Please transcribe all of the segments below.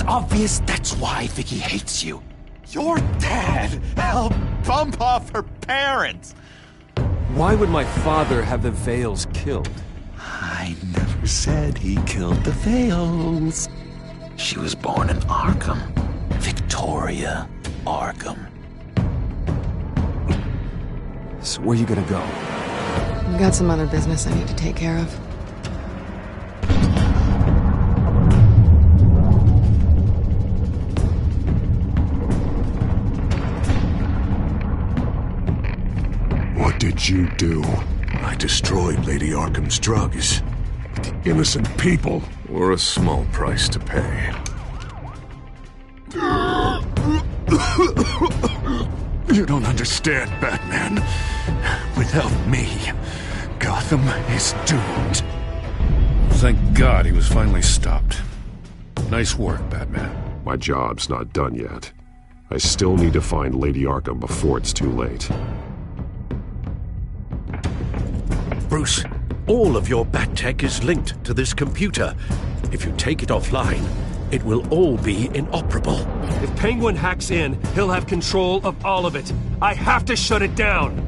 obvious that's why Vicky hates you. Your dad helped bump off her parents. Why would my father have the Vales killed? I never said he killed the Vales. She was born in Arkham. Victoria Arkham. So where you gonna go? I've got some other business I need to take care of. What did you do? I destroyed Lady Arkham's drugs. The innocent people were a small price to pay. You don't understand, Batman. Without me, Gotham is doomed. Thank God he was finally stopped. Nice work, Batman. My job's not done yet. I still need to find Lady Arkham before it's too late. Bruce, all of your bat tech is linked to this computer. If you take it offline, it will all be inoperable. If Penguin hacks in, he'll have control of all of it. I have to shut it down.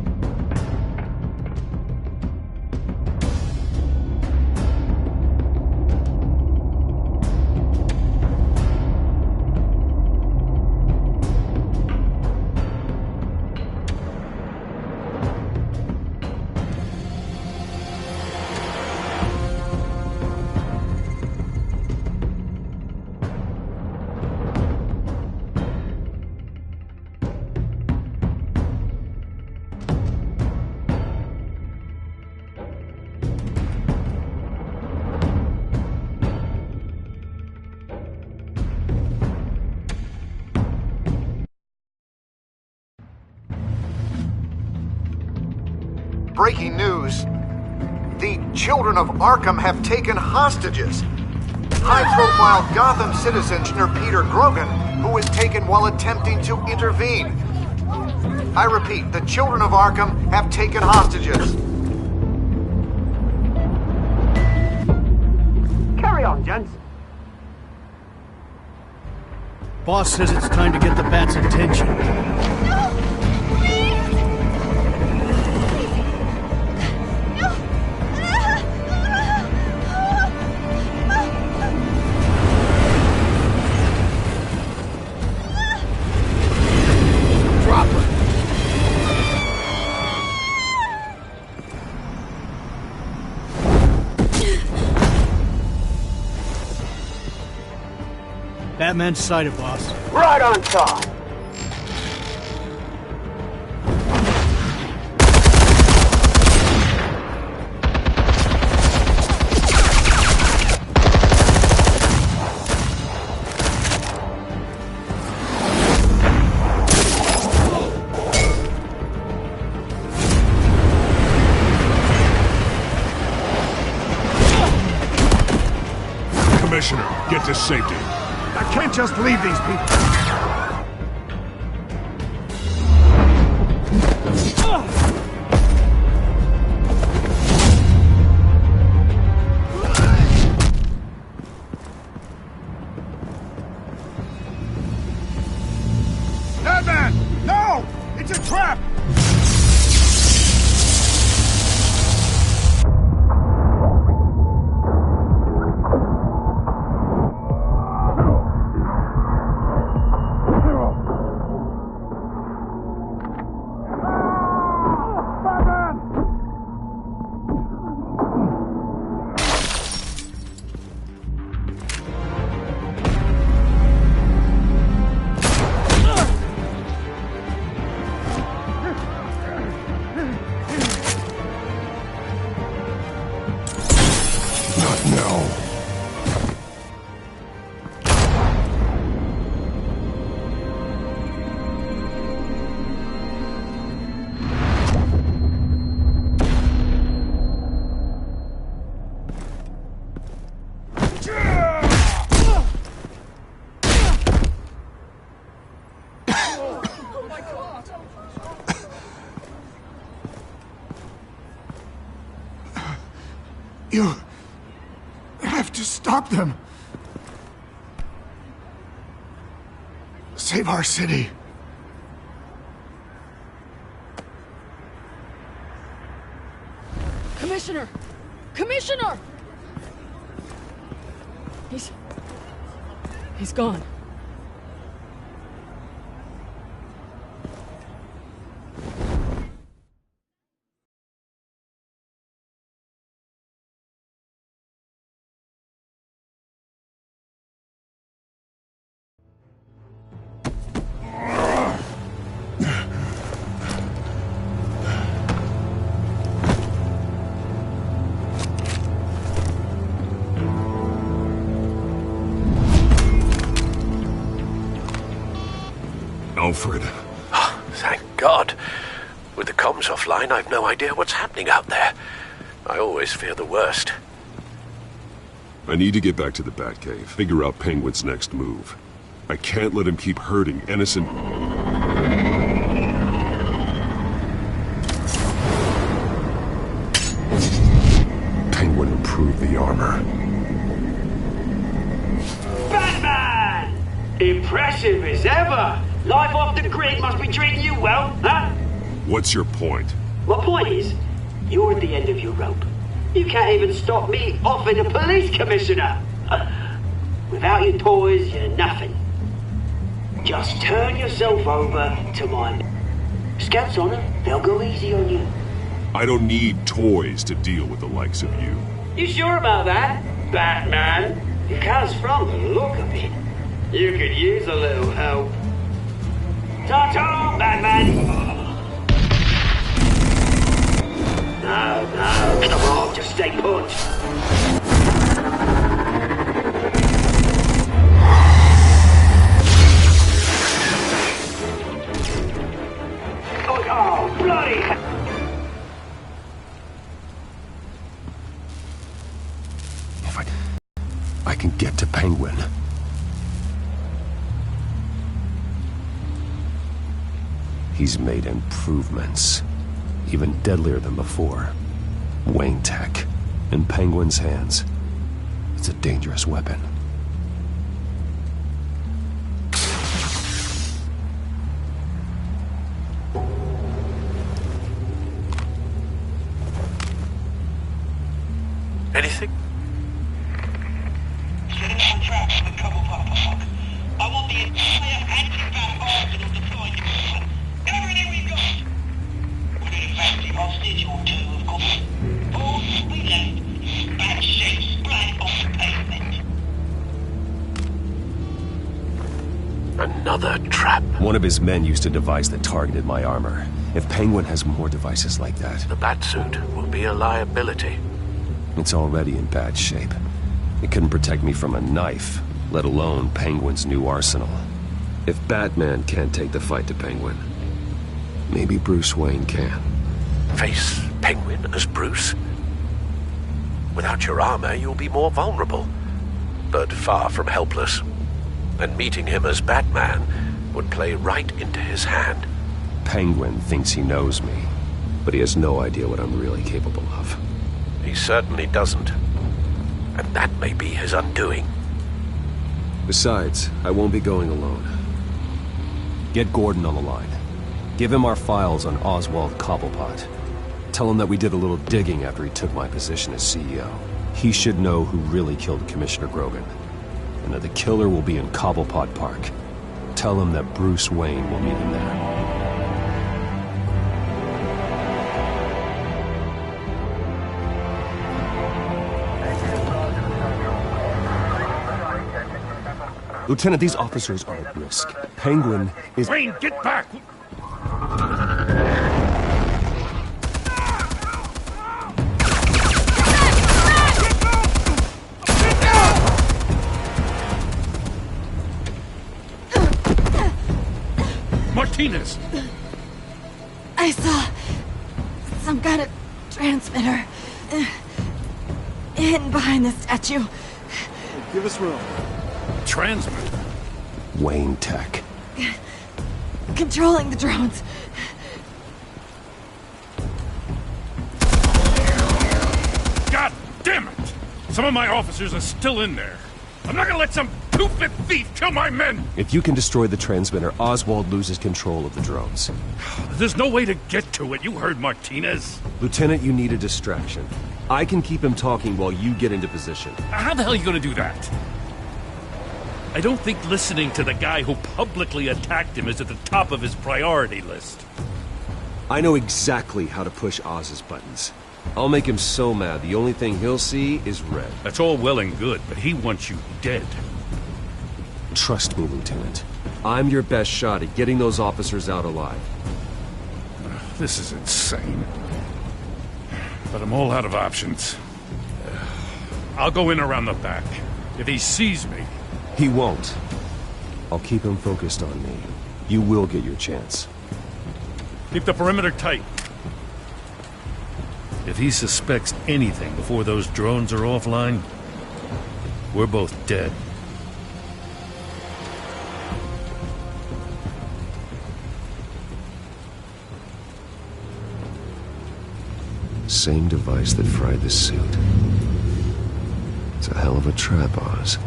Breaking news. The children of Arkham have taken hostages. High-profile Gotham citizen Peter Grogan, who was taken while attempting to intervene. I repeat, the children of Arkham have taken hostages. Carry on, gents. Boss says it's time to get the Bat's attention. Batman's sighted, boss. Right on top. Commissioner, get to safety. I can't just leave these people. Batman! No! It's a trap! You have to stop them. Save our city. Commissioner! Commissioner! He's gone. Alfred. Oh, thank God. With the comms offline, I've no idea what's happening out there. I always fear the worst. I need to get back to the Batcave, figure out Penguin's next move. I can't let him keep hurting innocent... Penguin improved the armor. Batman! Impressive as ever! Life off the grid must be treating you well, huh? What's your point? My point is, you're at the end of your rope. You can't even stop me offing a police commissioner. Without your toys, you're nothing. Just turn yourself over to my Scouts on it, they'll go easy on you. I don't need toys to deal with the likes of you. You sure about that, Batman? Because from the look of it, you could use a little help. Ta-ta, Batman! No, come on, just stay put. Oh, bloody! If I can get to Penguin. He's made improvements, even deadlier than before. Wayne Tech, in Penguin's hands. It's a dangerous weapon. Anything? Set up some traps in the Cobblepot Park. I want the entire anti-bat arsenal deployed to it. Everything we've got. With an effective hostage or two, of course. All we left is bad shit splat on the pavement. Another trap. One of his men used a device that targeted my armor. If Penguin has more devices like that... The Batsuit will be a liability. It's already in bad shape. It couldn't protect me from a knife, let alone Penguin's new arsenal. If Batman can't take the fight to Penguin, maybe Bruce Wayne can. Face Penguin as Bruce? Without your armor, you'll be more vulnerable, but far from helpless. And meeting him as Batman would play right into his hand. Penguin thinks he knows me, but he has no idea what I'm really capable of. He certainly doesn't. And that may be his undoing. Besides, I won't be going alone. Get Gordon on the line. Give him our files on Oswald Cobblepot. Tell him that we did a little digging after he took my position as CEO. He should know who really killed Commissioner Grogan, and that the killer will be in Cobblepot Park. Tell him that Bruce Wayne will meet him there. Lieutenant, these officers are at risk. Penguin is... Wayne, get back! Martinez! I saw some kind of transmitter hidden behind the statue. Give us room. Transmitter? Wayne Tech. Controlling the drones. God damn it! Some of my officers are still in there. I'm not gonna let some stupid thief kill my men! If you can destroy the transmitter, Oswald loses control of the drones. There's no way to get to it. You heard Martinez. Lieutenant, you need a distraction. I can keep him talking while you get into position. How the hell are you gonna do that? I don't think listening to the guy who publicly attacked him is at the top of his priority list. I know exactly how to push Oz's buttons. I'll make him so mad, the only thing he'll see is red. That's all well and good, but he wants you dead. Trust me, Lieutenant. I'm your best shot at getting those officers out alive. This is insane. But I'm all out of options. I'll go in around the back. If he sees me... He won't. I'll keep him focused on me. You will get your chance. Keep the perimeter tight. If he suspects anything before those drones are offline, we're both dead. Same device that fried the suit. It's a hell of a trap, Oz.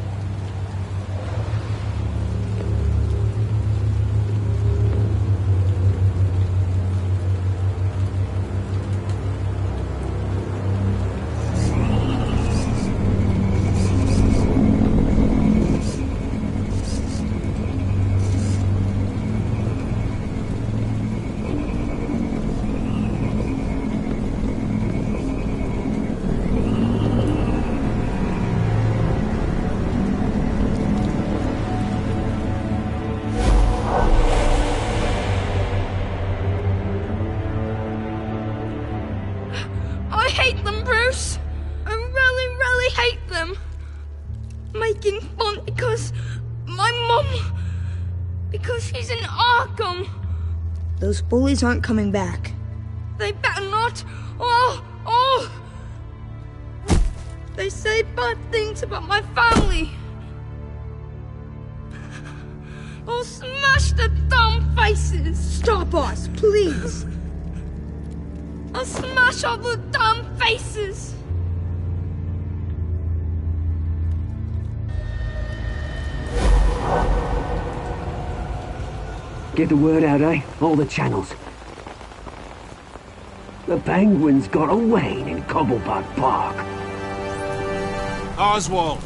Making fun because my mum... because she's in Arkham. Those bullies aren't coming back. They better not. They say bad things about my family. I'll smash the dumb faces. Stop us, please. I'll smash all the dumb faces. Get the word out, eh? All the channels. The penguins got away in Cobblepot Park. Oswald!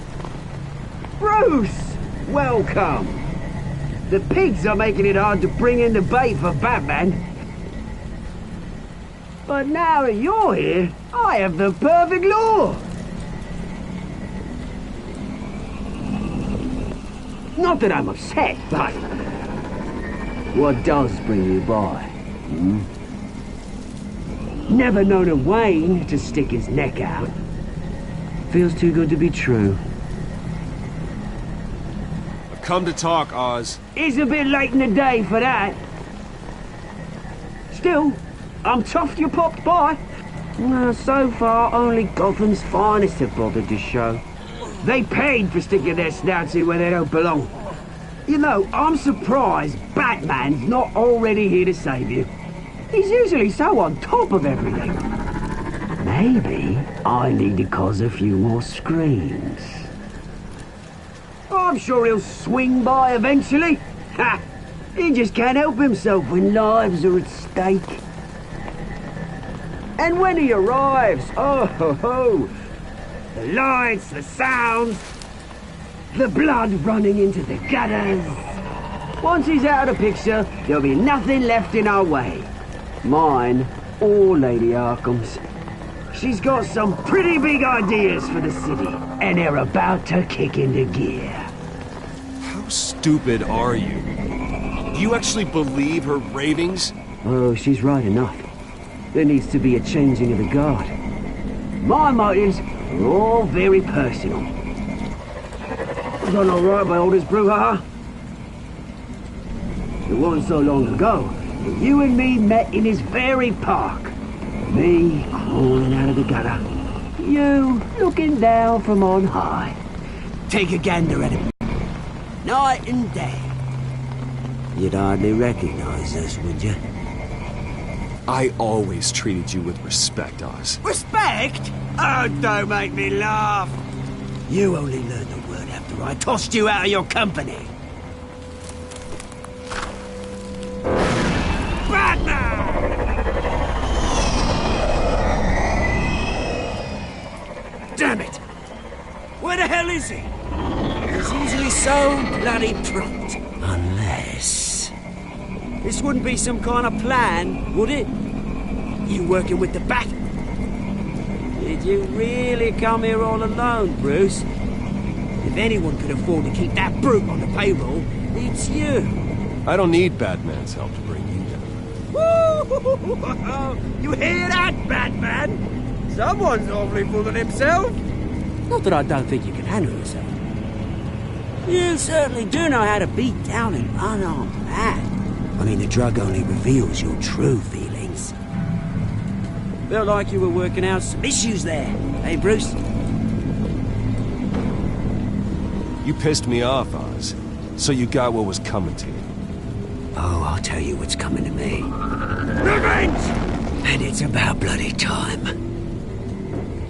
Bruce! Welcome! The pigs are making it hard to bring in the bait for Batman. But now that you're here, I have the perfect lure! Not that I'm upset, but... what does bring you by? Never known a Wayne to stick his neck out. Feels too good to be true. I've come to talk, Oz. It's a bit late in the day for that. Still, I'm chuffed you popped by. Well, so far, only Gotham's finest have bothered to show. They paid for sticking their snouts in where they don't belong. You know, I'm surprised Batman's not already here to save you. He's usually so on top of everything. Maybe I need to cause a few more screams. I'm sure he'll swing by eventually. Ha! He just can't help himself when lives are at stake. And when he arrives, oh ho ho! The lights, the sounds, the blood running into the gutters. Once he's out of the picture, there'll be nothing left in our way. Mine or Lady Arkham's. She's got some pretty big ideas for the city, and they're about to kick into gear. How stupid are you? Do you actually believe her ravings? Oh, she's right enough. There needs to be a changing of the guard. My motives are all very personal. Done all right by all this brouhaha. It wasn't so long ago that you and me met in this very park. Me crawling out of the gutter. You looking down from on high. Take a gander at him. Night and day. You'd hardly recognize us, would you? I always treated you with respect, Oz. Respect? Oh, don't make me laugh. You only learned the word after after I tossed you out of your company. Batman! Damn it! Where the hell is he? He's usually so bloody prompt. Unless... This wouldn't be some kind of plan, would it? You working with the Bat? Did you really come here all alone, Bruce? If anyone could afford to keep that brute on the payroll, it's you. I don't need Batman's help to bring you here. Woo! You hear that, Batman? Someone's awfully full of himself. Not that I don't think you can handle yourself. You certainly do know how to beat down an unarmed man. I mean, the drug only reveals your true feelings. Felt like you were working out some issues there, hey, Bruce? You pissed me off, Oz. So you got what was coming to you. Oh, I'll tell you what's coming to me. Revenge! And it's about bloody time.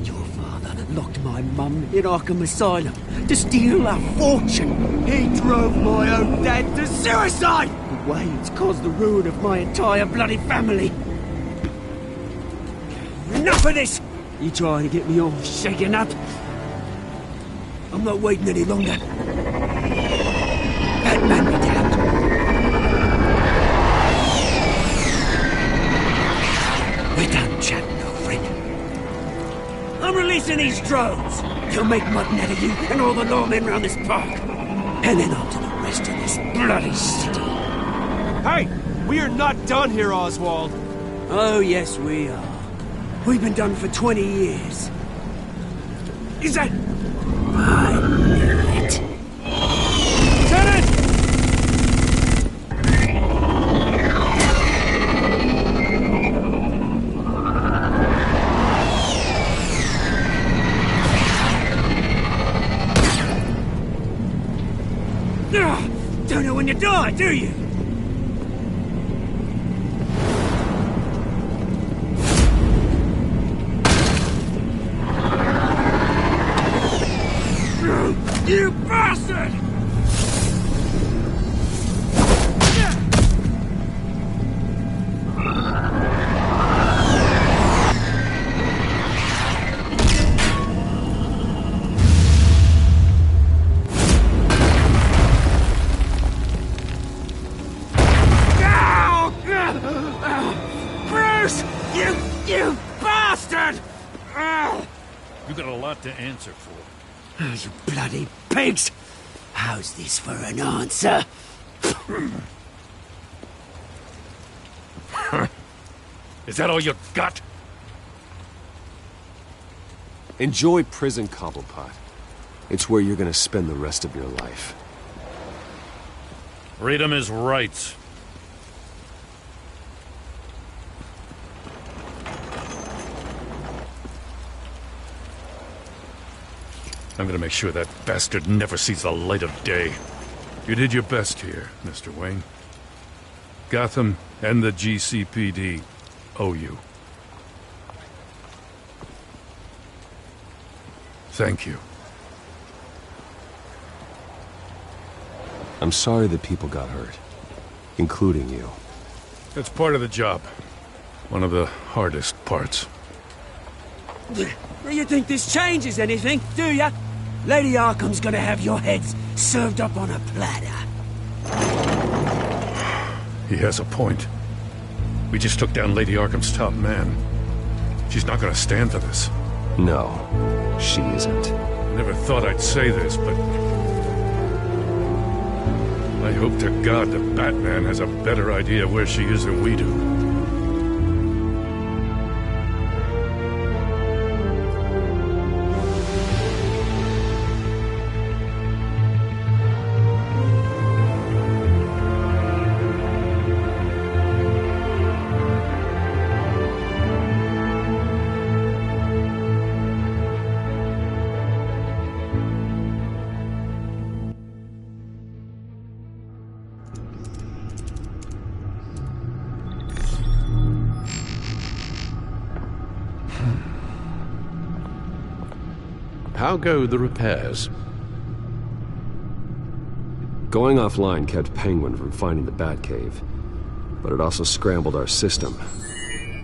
Your father locked my mum in Arkham Asylum to steal a fortune. He drove my own dad to suicide! The way it's caused the ruin of my entire bloody family. Enough of this! You trying to get me all shaken up? I'm not waiting any longer. Batman be damned. We're done chatting, old friend. I'm releasing these drones. You'll make mutton out of you and all the lawmen around this park. And then on to the rest of this bloody city. Hey! We are not done here, Oswald. Oh, yes, we are. We've been done for 20 years. Is that... I knew it. Lieutenant! Don't know when you die, do you? You bastard! Bruce! You bastard! You got a lot to answer for. You bloody pigs! How's this for an answer? Is that all you got? Enjoy prison, Cobblepot. It's where you're gonna spend the rest of your life. Read him his rights. I'm gonna make sure that bastard never sees the light of day. You did your best here, Mr. Wayne. Gotham and the GCPD owe you. Thank you. I'm sorry that people got hurt, including you. It's part of the job. One of the hardest parts. You think this changes anything, do ya? Lady Arkham's gonna have your heads served up on a platter. He has a point. We just took down Lady Arkham's top man. She's not gonna stand for this. No, she isn't. Never thought I'd say this, but... I hope to God that Batman has a better idea where she is than we do. How go the repairs? Going offline kept Penguin from finding the Batcave, but it also scrambled our system.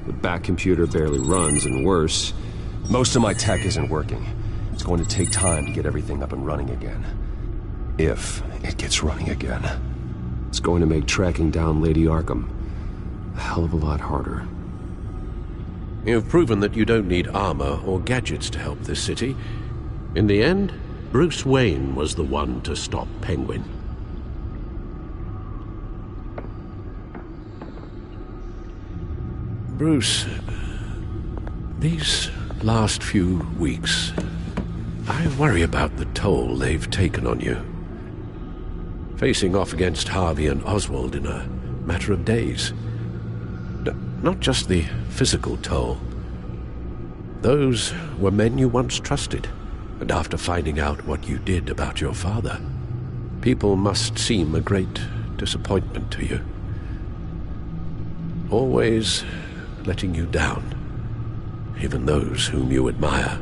The Bat computer barely runs, and worse, most of my tech isn't working. It's going to take time to get everything up and running again. If it gets running again. It's going to make tracking down Lady Arkham a hell of a lot harder. You've proven that you don't need armor or gadgets to help this city. In the end, Bruce Wayne was the one to stop Penguin. Bruce, these last few weeks, I worry about the toll they've taken on you. Facing off against Harvey and Oswald in a matter of days. Not just the physical toll. Those were men you once trusted, and after finding out what you did about your father, people must seem a great disappointment to you. Always letting you down, even those whom you admire.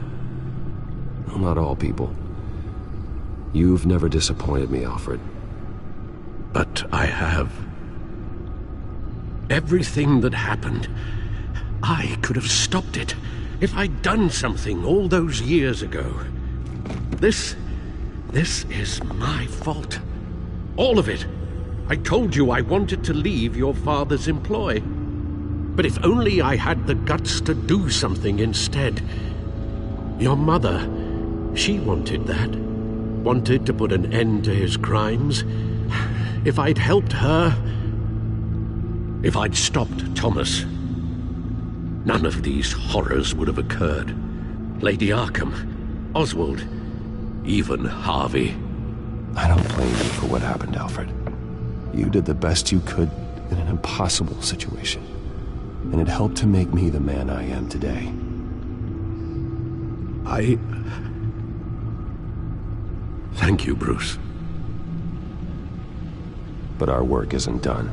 Well, not all people. You've never disappointed me, Alfred. But I have. Everything that happened, I could have stopped it if I'd done something all those years ago. This is my fault. All of it. I told you I wanted to leave your father's employ. But if only I had the guts to do something instead. Your mother, she wanted that. Wanted to put an end to his crimes. If I'd helped her, if I'd stopped Thomas, none of these horrors would have occurred. Lady Arkham, Oswald, even Harvey. I don't blame you for what happened, Alfred. You did the best you could in an impossible situation. And it helped to make me the man I am today. Thank you, Bruce. But our work isn't done.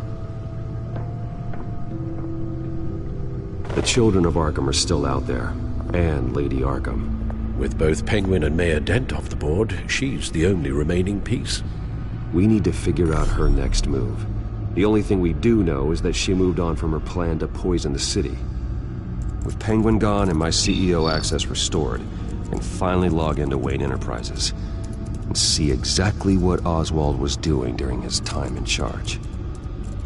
The children of Arkham are still out there, and Lady Arkham. With both Penguin and Mayor Dent off the board, she's the only remaining piece. We need to figure out her next move. The only thing we do know is that she moved on from her plan to poison the city. With Penguin gone and my CEO access restored, I can finally log into Wayne Enterprises and see exactly what Oswald was doing during his time in charge.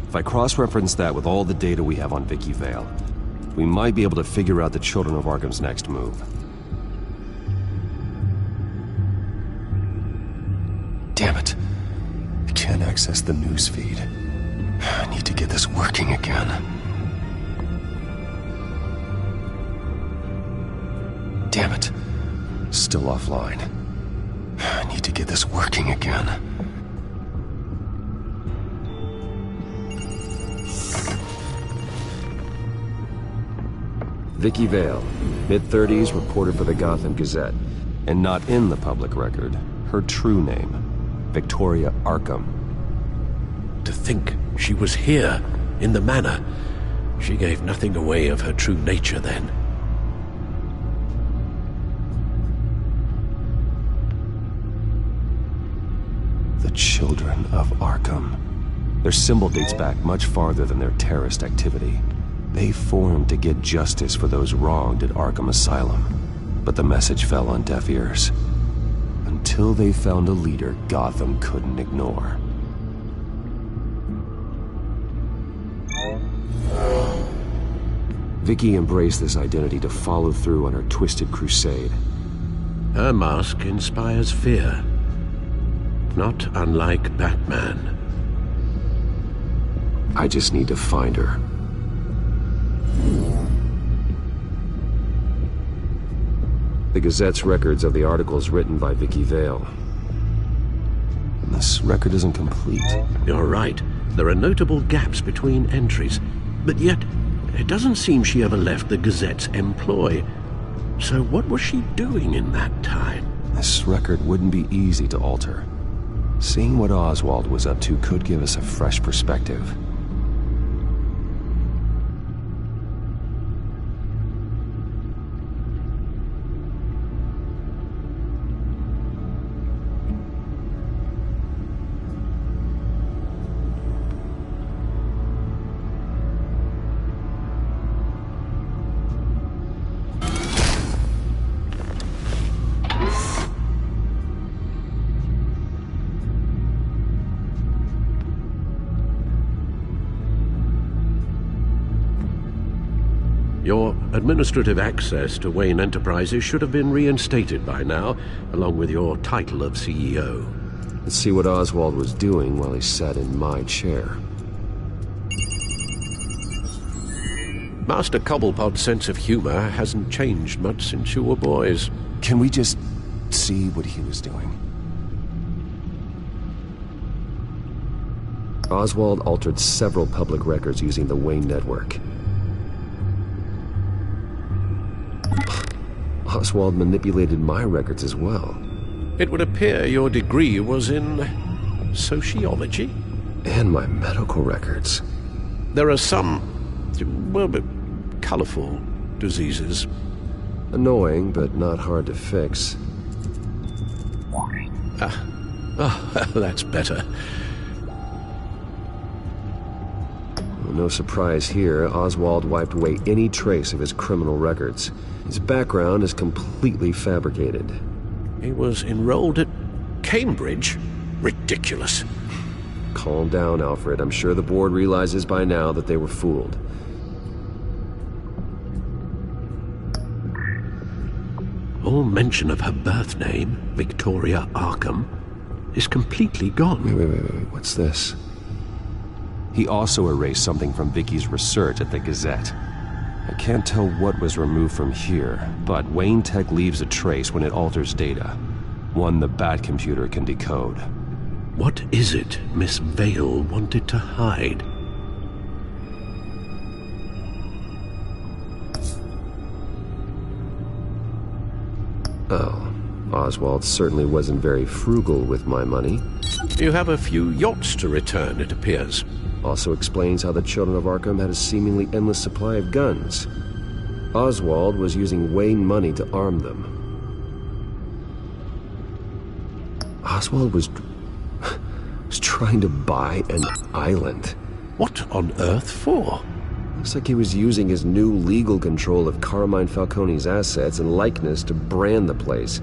If I cross-reference that with all the data we have on Vicky Vale, we might be able to figure out the Children of Arkham's next move. Damn it. I can't access the news feed. I need to get this working again. Damn it. Still offline. I need to get this working again. Vicky Vale, mid-30s, reporter for the Gotham Gazette. And not in the public record, her true name, Victoria Arkham. To think she was here, in the manor. She gave nothing away of her true nature then. The Children of Arkham. Their symbol dates back much farther than their terrorist activity. They formed to get justice for those wronged at Arkham Asylum. But the message fell on deaf ears. Until they found a leader Gotham couldn't ignore. Vicky embraced this identity to follow through on her twisted crusade. Her mask inspires fear. Not unlike Batman. I just need to find her. The Gazette's records of the articles written by Vicky Vale. This record isn't complete. You're right. There are notable gaps between entries. But yet, it doesn't seem she ever left the Gazette's employ. So what was she doing in that time? This record wouldn't be easy to alter. Seeing what Oswald was up to could give us a fresh perspective. Your administrative access to Wayne Enterprises should have been reinstated by now, along with your title of CEO. Let's see what Oswald was doing while he sat in my chair. Master Cobblepot's sense of humor hasn't changed much since you were boys. Can we just see what he was doing? Oswald altered several public records using the Wayne network. Oswald manipulated my records as well. It would appear your degree was in sociology? And my medical records. There are some, well, colorful diseases. Annoying, but not hard to fix. That's better. No surprise here, Oswald wiped away any trace of his criminal records. His background is completely fabricated. He was enrolled at Cambridge? Ridiculous. Calm down, Alfred. I'm sure the board realizes by now that they were fooled. All mention of her birth name, Victoria Arkham, is completely gone. Wait. What's this? He also erased something from Vicky's research at the Gazette. I can't tell what was removed from here, but Wayne Tech leaves a trace when it alters data. One the Bat computer can decode. What is it Miss Vale wanted to hide? Oh, Oswald certainly wasn't very frugal with my money. You have a few yachts to return, it appears. Also explains how the children of Arkham had a seemingly endless supply of guns. Oswald was using Wayne money to arm them. Oswald was trying to buy an island. What on earth for? Looks like he was using his new legal control of Carmine Falcone's assets and likeness to brand the place.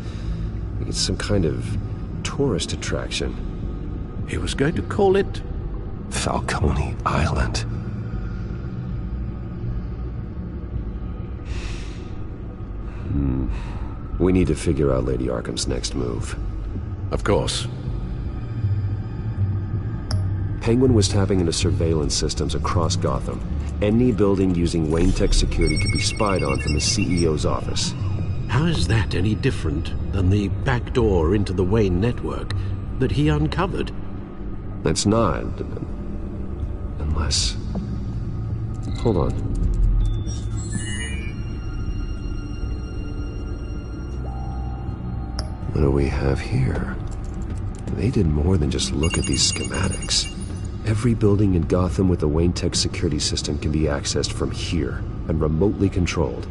It's some kind of tourist attraction. He was going to call it Falcone Island. We need to figure out Lady Arkham's next move. Of course. Penguin was tapping into surveillance systems across Gotham. Any building using Wayne Tech security could be spied on from the CEO's office. How is that any different than the back door into the Wayne network that he uncovered? It's not. Unless... Hold on. What do we have here? They did more than just look at these schematics. Every building in Gotham with the Wayne Tech security system can be accessed from here and remotely controlled.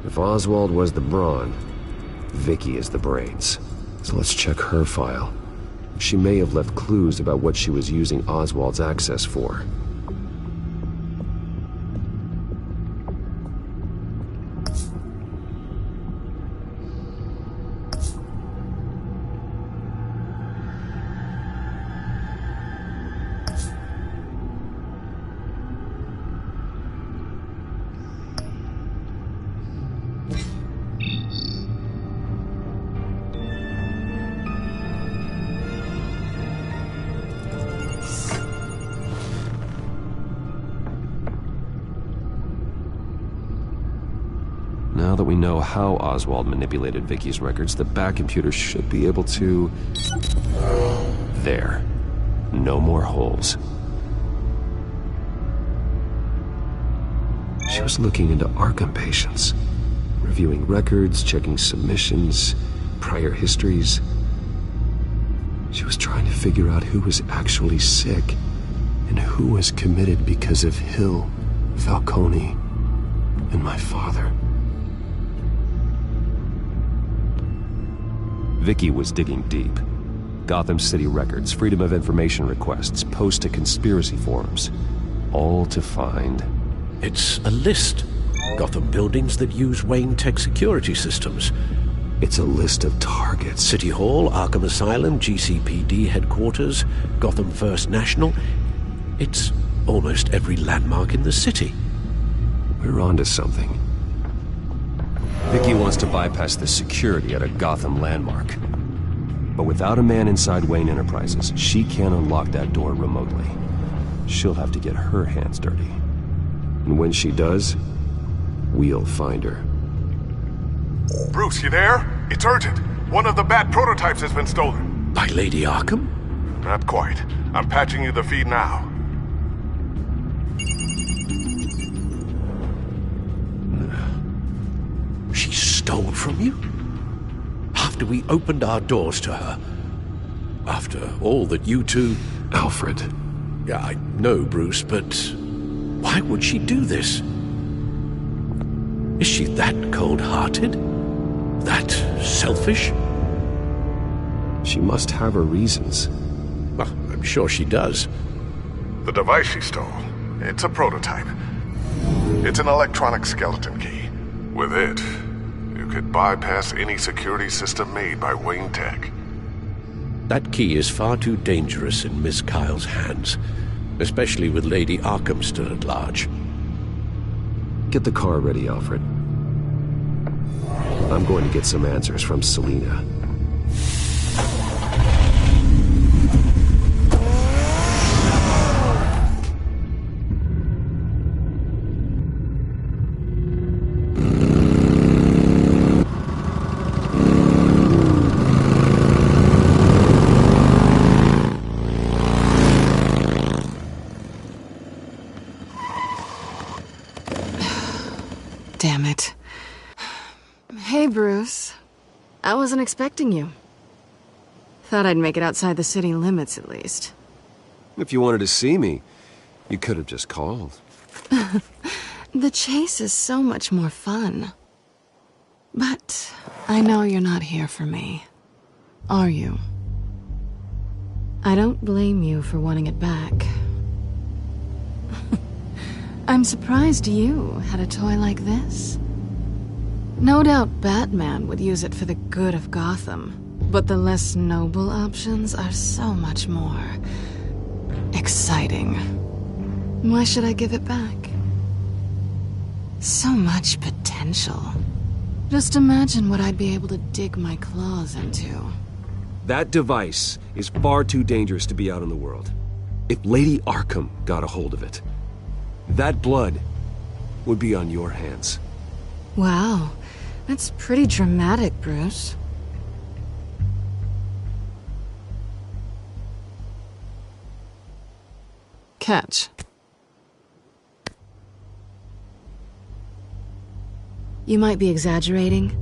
If Oswald was the brawn, Vicky is the brains. So let's check her file. She may have left clues about what she was using Oswald's access for. Now that we know how Oswald manipulated Vicky's records, the Bat computer should be able to... There. No more holes. She was looking into Arkham patients, reviewing records, checking submissions, prior histories. She was trying to figure out who was actually sick and who was committed because of Hill, Falcone, and my father. Vicky was digging deep. Gotham City records, Freedom of Information requests, posts to conspiracy forums. All to find... It's a list. Gotham buildings that use Wayne Tech security systems. It's a list of targets. City Hall, Arkham Asylum, GCPD headquarters, Gotham First National. It's almost every landmark in the city. We're onto something. Vicky wants to bypass the security at a Gotham landmark. But without a man inside Wayne Enterprises, she can't unlock that door remotely. She'll have to get her hands dirty. And when she does, we'll find her. Bruce, you there? It's urgent. One of the Bat prototypes has been stolen. By Lady Arkham? Not quite. I'm patching you the feed now. She stole from you? After we opened our doors to her? After all that you two... Alfred. Yeah, I know, Bruce, but why would she do this? Is she that cold-hearted? That selfish? She must have her reasons. Well, I'm sure she does. The device she stole, it's a prototype. It's an electronic skeleton key. With it, you could bypass any security system made by Wayne Tech. That key is far too dangerous in Miss Kyle's hands, especially with Lady Arkham still at large. Get the car ready, Alfred. I'm going to get some answers from Selina. Damn it. Hey, Bruce. I wasn't expecting you. Thought I'd make it outside the city limits, at least. If you wanted to see me, you could have just called. The chase is so much more fun. But I know you're not here for me. Are you? I don't blame you for wanting it back. I'm surprised you had a toy like this. No doubt Batman would use it for the good of Gotham, but the less noble options are so much more exciting. Why should I give it back? So much potential. Just imagine what I'd be able to dig my claws into. That device is far too dangerous to be out in the world. If Lady Arkham got a hold of it, that blood would be on your hands. Wow, that's pretty dramatic, Bruce. Catch. You might be exaggerating,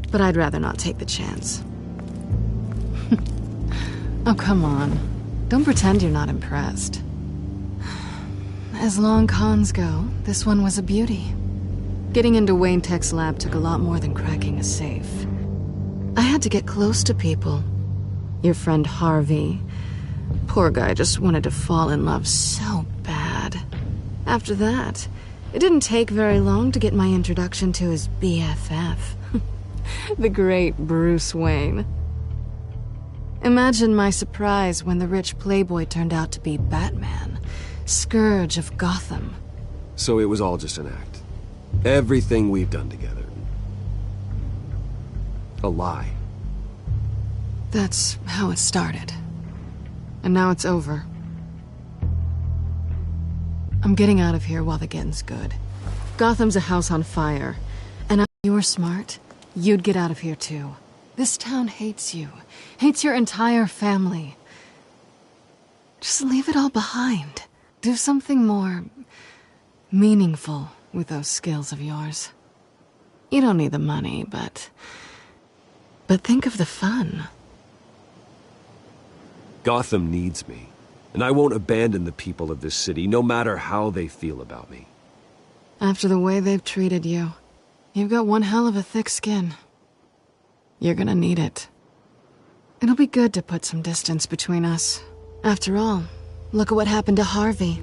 but I'd rather not take the chance. Oh, come on. Don't pretend you're not impressed. As long cons go, this one was a beauty. Getting into Wayne Tech's lab took a lot more than cracking a safe. I had to get close to people. Your friend Harvey. Poor guy just wanted to fall in love so bad. After that, it didn't take very long to get my introduction to his BFF. The great Bruce Wayne. Imagine my surprise when the rich playboy turned out to be Batman, Scourge of Gotham. So it was all just an act. Everything we've done together. A lie. That's how it started. And now it's over. I'm getting out of here while the getting's good. Gotham's a house on fire. And if you were smart, you'd get out of here too. This town hates you. Hates your entire family. Just leave it all behind. Do something more meaningful with those skills of yours. You don't need the money, but think of the fun. Gotham needs me, and I won't abandon the people of this city, no matter how they feel about me. After the way they've treated you, you've got one hell of a thick skin. You're gonna need it. It'll be good to put some distance between us. After all, look at what happened to Harvey.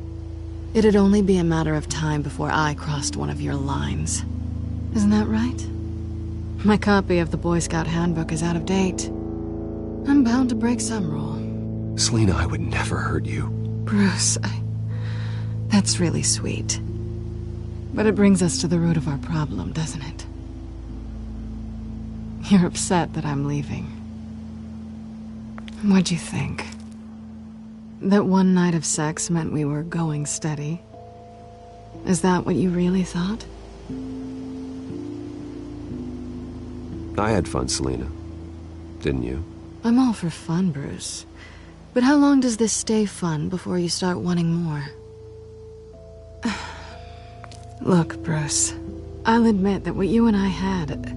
It'd only be a matter of time before I crossed one of your lines. Isn't that right? My copy of the Boy Scout Handbook is out of date. I'm bound to break some rule. Selina, I would never hurt you. Bruce, that's really sweet. But it brings us to the root of our problem, doesn't it? You're upset that I'm leaving. What'd you think? That one night of sex meant we were going steady? Is that what you really thought? I had fun, Selina. Didn't you? I'm all for fun, Bruce. But how long does this stay fun before you start wanting more? Look, Bruce, I'll admit that what you and I had, it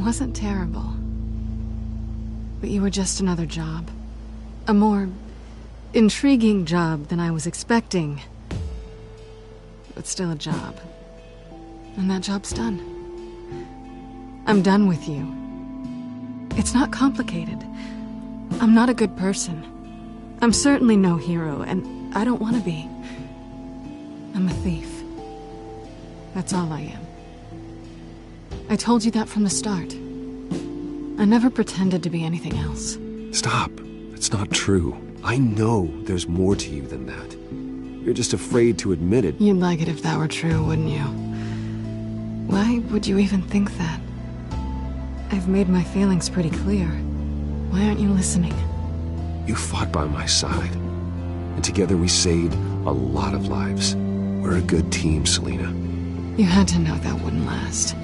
wasn't terrible. But you were just another job. A more intriguing job than I was expecting. But still a job. And that job's done. I'm done with you. It's not complicated. I'm not a good person. I'm certainly no hero, and I don't want to be. I'm a thief. That's all I am. I told you that from the start. I never pretended to be anything else. Stop. It's not true. I know there's more to you than that. You're just afraid to admit it. You'd like it if that were true, wouldn't you? Why would you even think that? I've made my feelings pretty clear. Why aren't you listening? You fought by my side. And together we saved a lot of lives. We're a good team, Selina. You had to know that wouldn't last.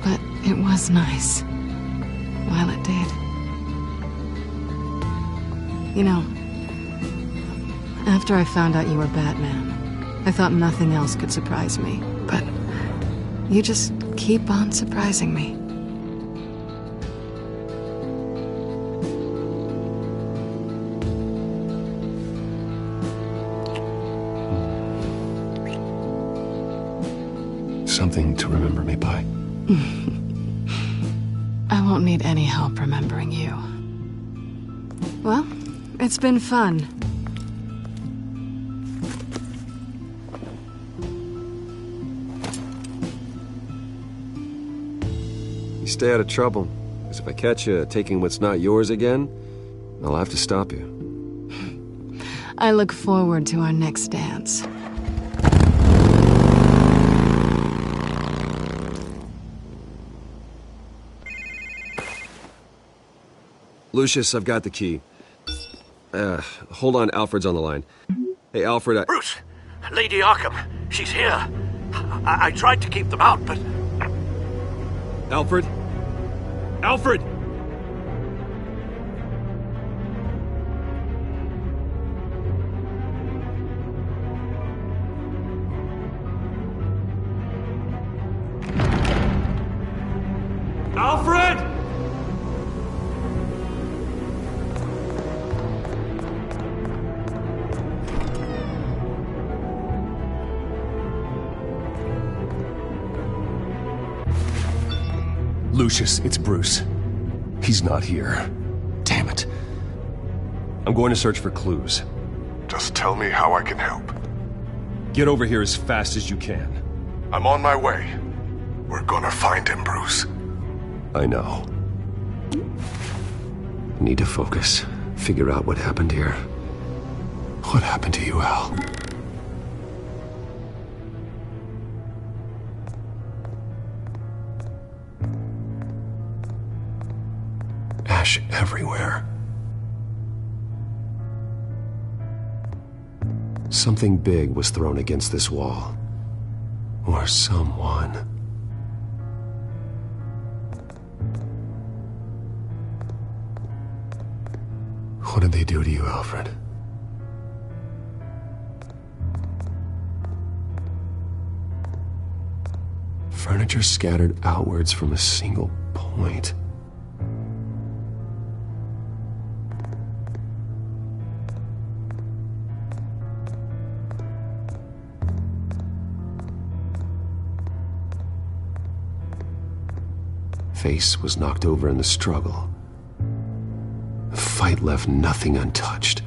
But it was nice. While it did. You know, after I found out you were Batman, I thought nothing else could surprise me. But you just keep on surprising me. Something to remember me by. I won't need any help remembering you. Well, it's been fun. You stay out of trouble, because if I catch you taking what's not yours again, I'll have to stop you. I look forward to our next dance. Lucius, I've got the key. Hold on, Alfred's on the line. Hey, Alfred, Bruce! Lady Arkham, she's here. I tried to keep them out, but... Alfred? Alfred! Alfred! Lucius, it's Bruce. He's not here. Damn it. I'm going to search for clues. Just tell me how I can help. Get over here as fast as you can. I'm on my way. We're gonna find him, Bruce. I know. I need to focus. Figure out what happened here. What happened to you, Al? Ash everywhere. Something big was thrown against this wall. Or someone. What did they do to you, Alfred? Furniture scattered outwards from a single point. Face was knocked over in the struggle. The fight left nothing untouched.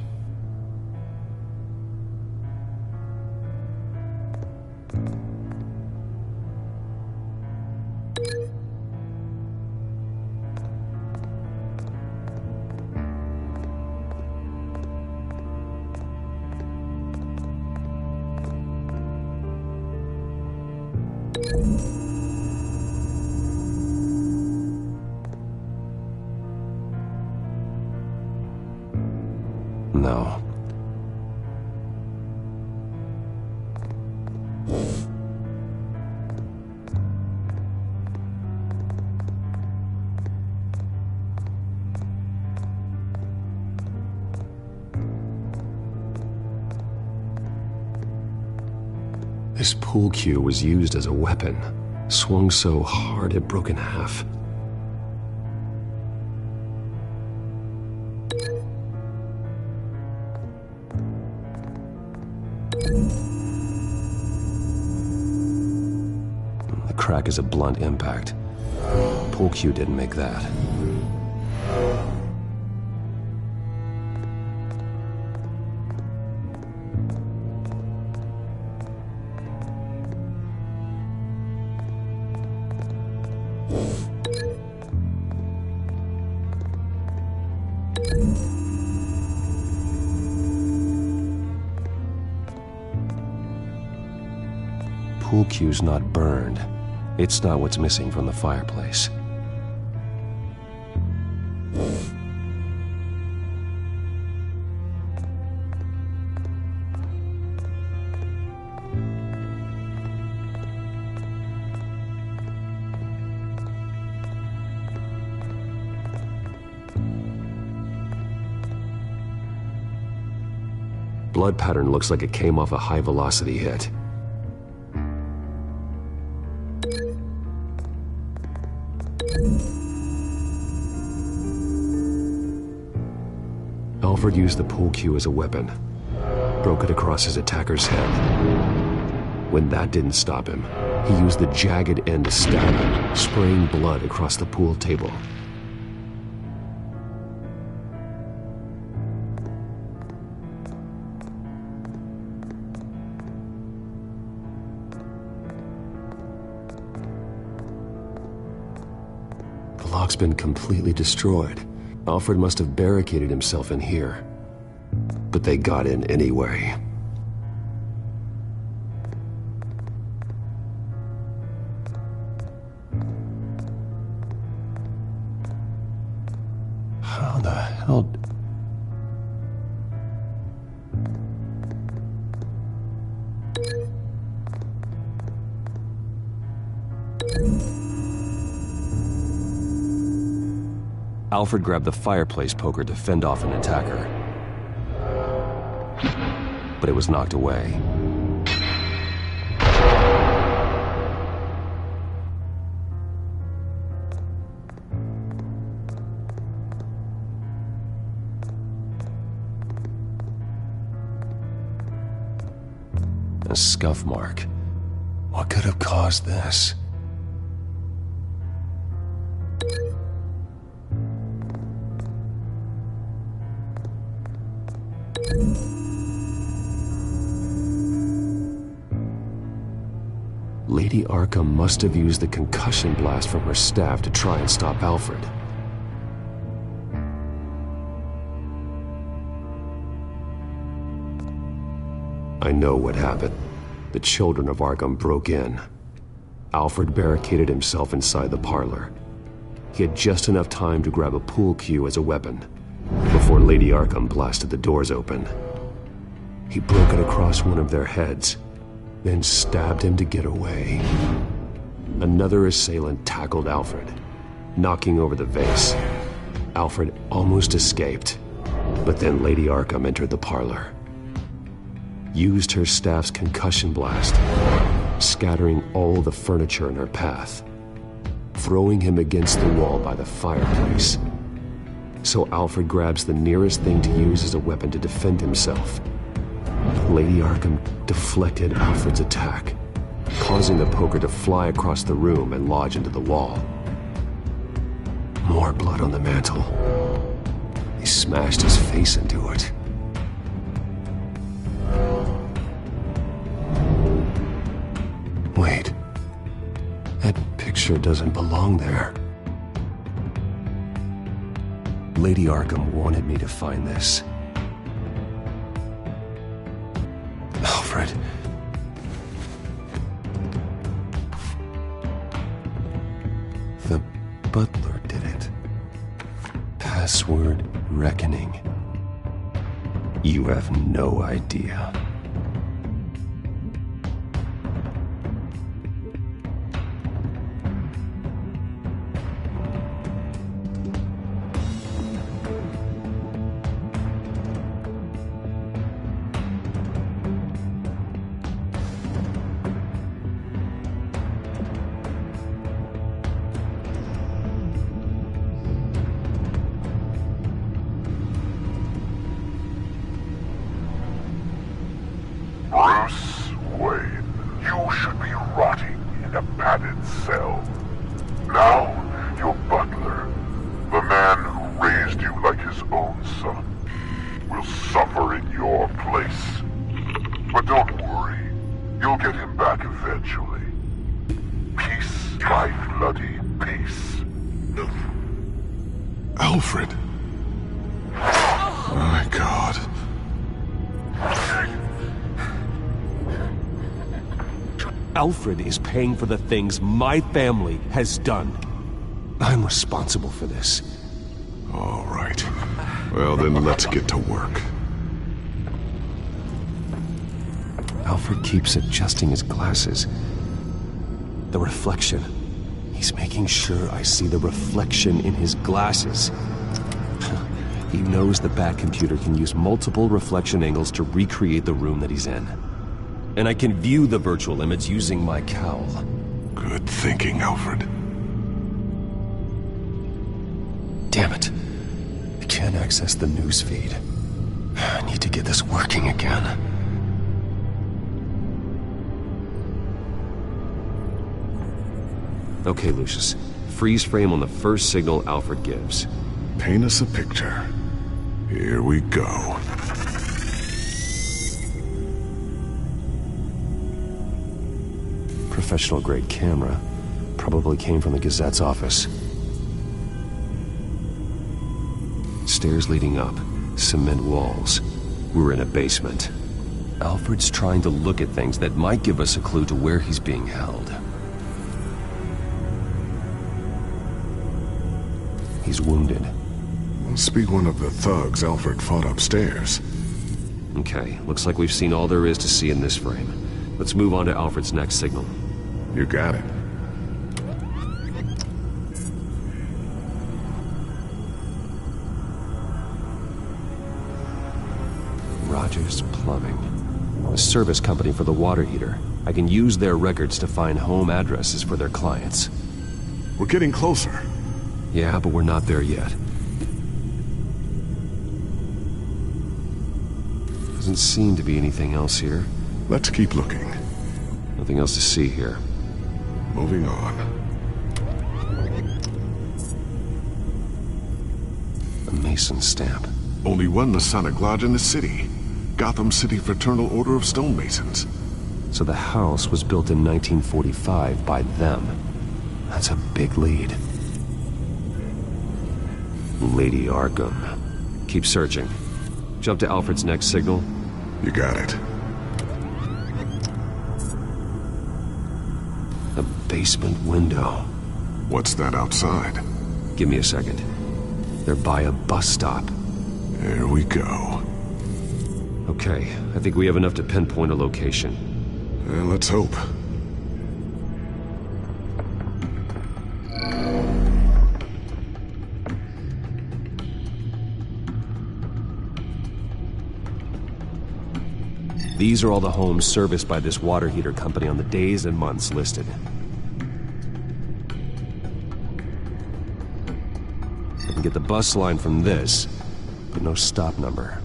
No. This pool cue was used as a weapon, swung so hard it broke in half. The crack is a blunt impact. Pool cue didn't make that. Pool cue's not burned. It's not what's missing from the fireplace. Blood pattern looks like it came off a high-velocity hit. Alfred used the pool cue as a weapon, broke it across his attacker's head. When that didn't stop him, he used the jagged end to stab him, spraying blood across the pool table. The lock's been completely destroyed. Alfred must have barricaded himself in here. But they got in anyway. How the hell... Alfred grabbed the fireplace poker to fend off an attacker. But it was knocked away. A scuff mark. What could have caused this? Lady Arkham must have used the concussion blast from her staff to try and stop Alfred. I know what happened. The children of Arkham broke in. Alfred barricaded himself inside the parlor. He had just enough time to grab a pool cue as a weapon before Lady Arkham blasted the doors open. He broke it across one of their heads, then stabbed him to get away. Another assailant tackled Alfred, knocking over the vase. Alfred almost escaped, but then Lady Arkham entered the parlor, used her staff's concussion blast, scattering all the furniture in her path, throwing him against the wall by the fireplace. So Alfred grabs the nearest thing to use as a weapon to defend himself. Lady Arkham deflected Alfred's attack, causing the poker to fly across the room and lodge into the wall. More blood on the mantel. He smashed his face into it. Wait. That picture doesn't belong there. Lady Arkham wanted me to find this. Alfred. Password reckoning. You have no idea. Bruce Wayne, you should be rotting in a padded cell. Now, your butler, the man who raised you like his own son, will suffer in your place. But don't worry, you'll get him back eventually. Peace, my bloody peace. Alfred. My God. Alfred is paying for the things my family has done. I'm responsible for this. All right. Well, then let's get to work. Alfred keeps adjusting his glasses. The reflection. He's making sure I see the reflection in his glasses. He knows the Bat computer can use multiple reflection angles to recreate the room that he's in. And I can view the virtual image using my cowl. Good thinking, Alfred. Damn it. I can't access the news feed. I need to get this working again. Okay, Lucius. Freeze frame on the first signal Alfred gives. Paint us a picture. Here we go. Professional-grade camera. Probably came from the Gazette's office. Stairs leading up. Cement walls. We're in a basement. Alfred's trying to look at things that might give us a clue to where he's being held. He's wounded. Must be one of the thugs Alfred fought upstairs. Okay, looks like we've seen all there is to see in this frame. Let's move on to Alfred's next signal. You got it. Rogers Plumbing. A service company for the water heater. I can use their records to find home addresses for their clients. We're getting closer. Yeah, but we're not there yet. Doesn't seem to be anything else here. Let's keep looking. Nothing else to see here. Moving on. A Mason stamp. Only one Masonic lodge in the city. Gotham City Fraternal Order of Stonemasons. So the house was built in 1945 by them. That's a big lead. Lady Arkham. Keep searching. Jump to Alfred's next signal. You got it. A basement window. What's that outside? Give me a second. They're by a bus stop. There we go. Okay, I think we have enough to pinpoint a location. Let's hope. These are all the homes serviced by this water heater company on the days and months listed. I can get the bus line from this, but no stop number.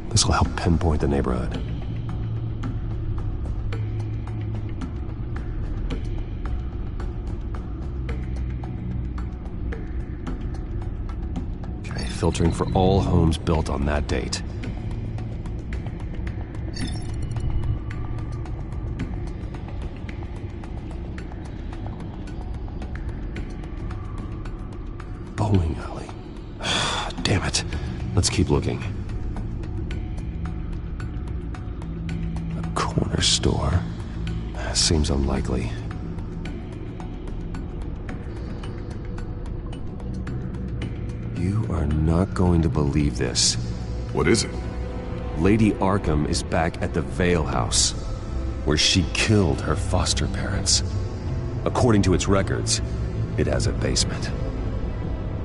This will help pinpoint the neighborhood. Okay, filtering for all homes built on that date. Bowling alley. Damn it. Let's keep looking. A corner store. Seems unlikely. You are not going to believe this. What is it? Lady Arkham is back at the Vale House, where she killed her foster parents. According to its records, it has a basement.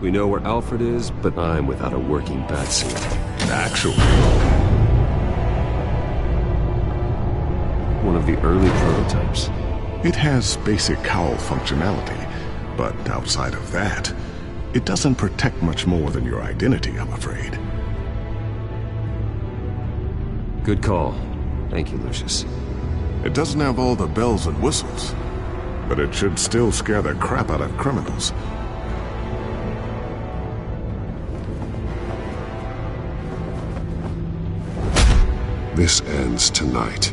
We know where Alfred is, but I'm without a working batsuit. Actually, one of the early prototypes. it has basic cowl functionality, but outside of that, it doesn't protect much more than your identity, I'm afraid. Good call. Thank you, Lucius. It doesn't have all the bells and whistles, but it should still scare the crap out of criminals. This ends tonight.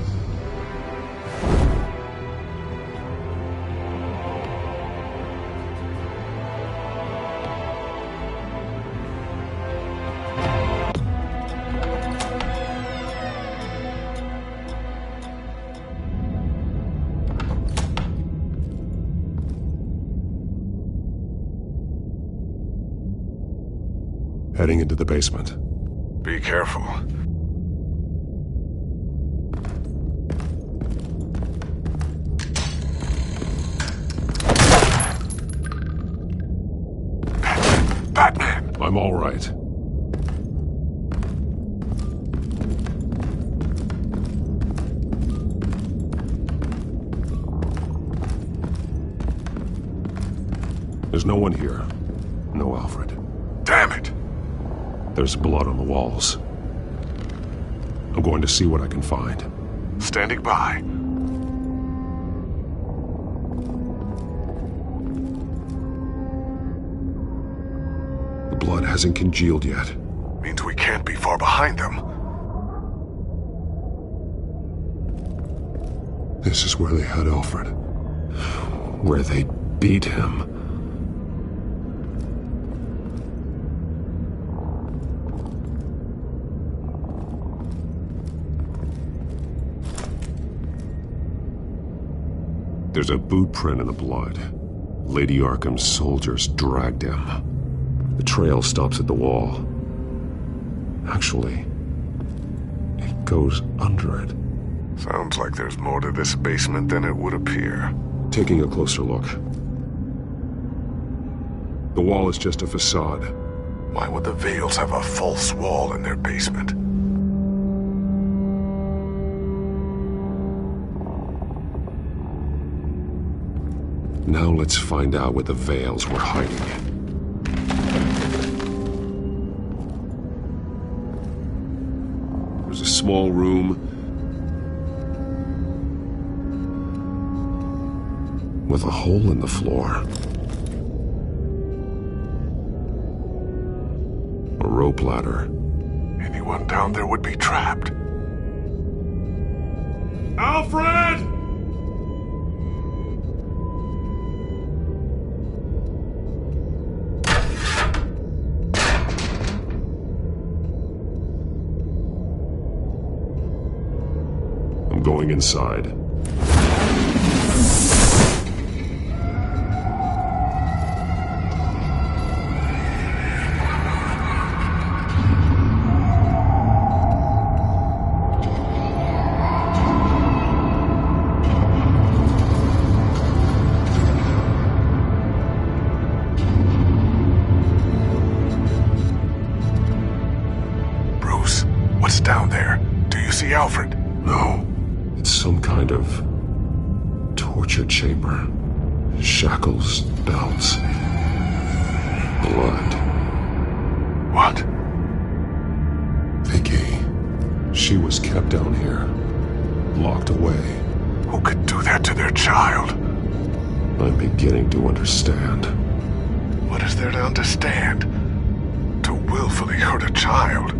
Heading into the basement. Be careful. Batman! I'm all right. There's no one here. No Alfred. Damn it! There's blood on the walls. I'm going to see what I can find. Standing by. The blood hasn't congealed yet. Means we can't be far behind them. This is where they had Alfred. Where they beat him. There's a boot print in the blood. Lady Arkham's soldiers dragged him. The trail stops at the wall. Actually, it goes under it. Sounds like there's more to this basement than it would appear. Taking a closer look. The wall is just a facade. Why would the Vales have a false wall in their basement? Now let's find out where the Vales were hiding. There's a small room with a hole in the floor. A rope ladder. Anyone down there would be trapped. Alfred! I'm going inside. Bruce, what's down there? Do you see Alfred? No. It's some kind of torture chamber. Shackles, belts, blood. What? Vicky. She was kept down here, locked away. Who could do that to their child? I'm beginning to understand. What is there to understand? To willfully hurt a child?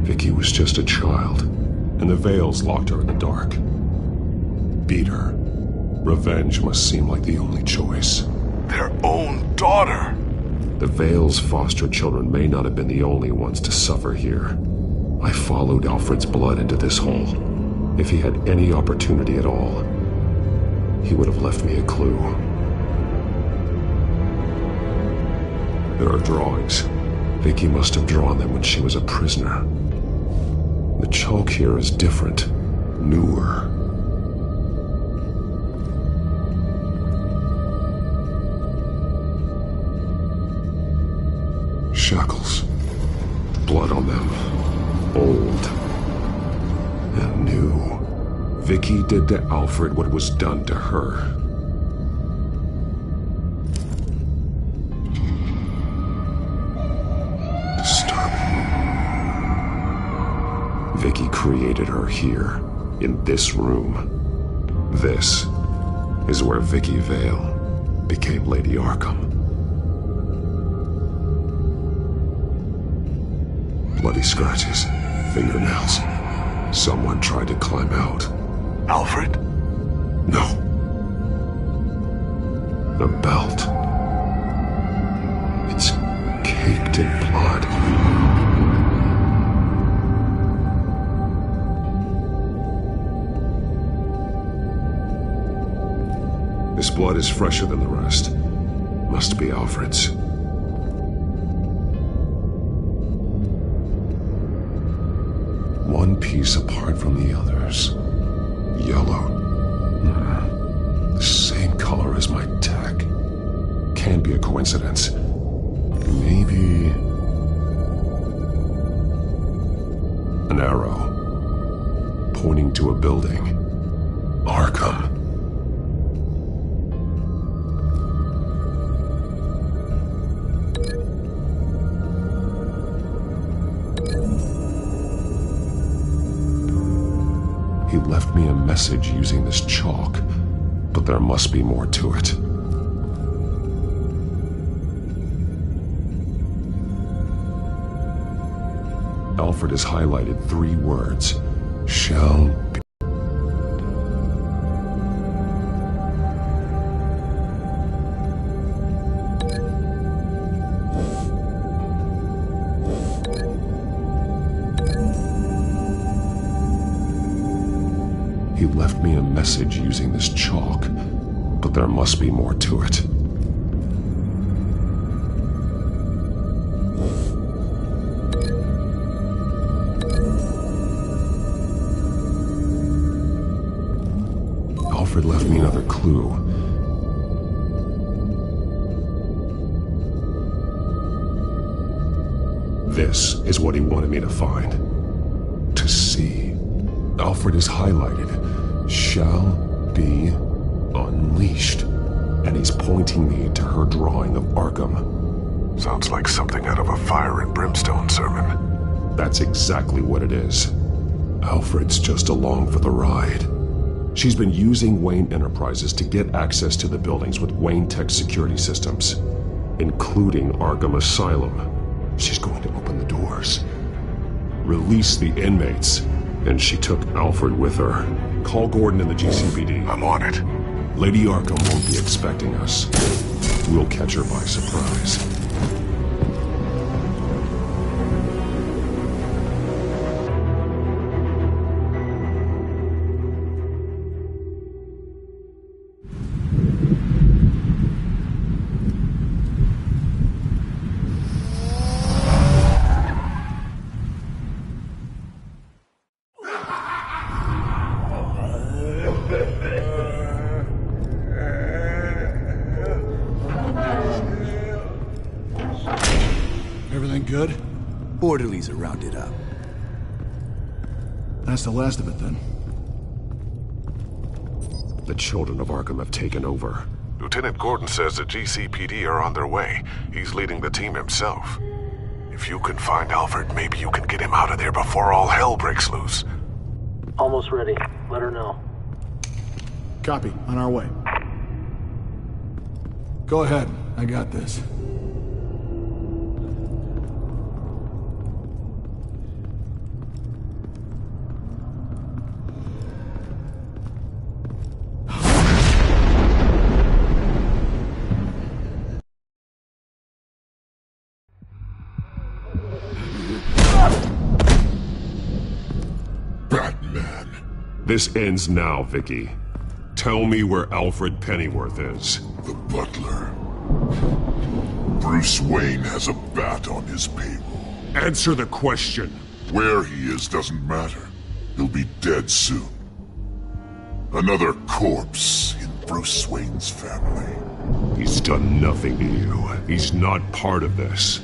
Vicky was just a child, and the Vales locked her in the dark. Beat her. Revenge must seem like the only choice. Their own daughter! The Vales' foster children may not have been the only ones to suffer here. I followed Alfred's blood into this hole. If he had any opportunity at all, he would have left me a clue. There are drawings, Vicky must have drawn them when she was a prisoner. The chalk here is different, newer. Shackles. Blood on them. Old. And new. Vicky did to Alfred what was done to her. Vicky created her here, in this room. This is where Vicky Vale became Lady Arkham. Bloody scratches, fingernails. Someone tried to climb out. Alfred? No. The belt. It's caked in blood. This blood is fresher than the rest. Must be Alfred's. One piece apart from the others. Yellow. The same color as my tech. Can't be a coincidence. Maybe... an arrow. Pointing to a building. Arkham. He left me a message using this chalk, but there must be more to it. Alfred has highlighted 3 words. Shall be. He left me a message using this chalk, but there must be more to it. Alfred left me another clue. This is what he wanted me to find. To see. Alfred is highlighted. Shall be unleashed. And he's pointing me to her drawing of Arkham. Sounds like something out of a fire and brimstone sermon. That's exactly what it is. Alfred's just along for the ride. She's been using Wayne Enterprises to get access to the buildings with Wayne Tech security systems, including Arkham Asylum. She's going to open the doors, release the inmates, and she took Alfred with her. Call Gordon in the GCPD. I'm on it. Lady Arkham won't be expecting us. We'll catch her by surprise. Everything good? Orderlies are rounded up. That's the last of it, then. The children of Arkham have taken over. Lieutenant Gordon says the GCPD are on their way. He's leading the team himself. If you can find Alfred, maybe you can get him out of there before all hell breaks loose. Almost ready. Let her know. Copy. On our way. Go ahead. I got this. This ends now, Vicky. Tell me where Alfred Pennyworth is. The butler. Bruce Wayne has a bat on his payroll. Answer the question. Where he is doesn't matter. He'll be dead soon. Another corpse in Bruce Wayne's family. He's done nothing to you. He's not part of this.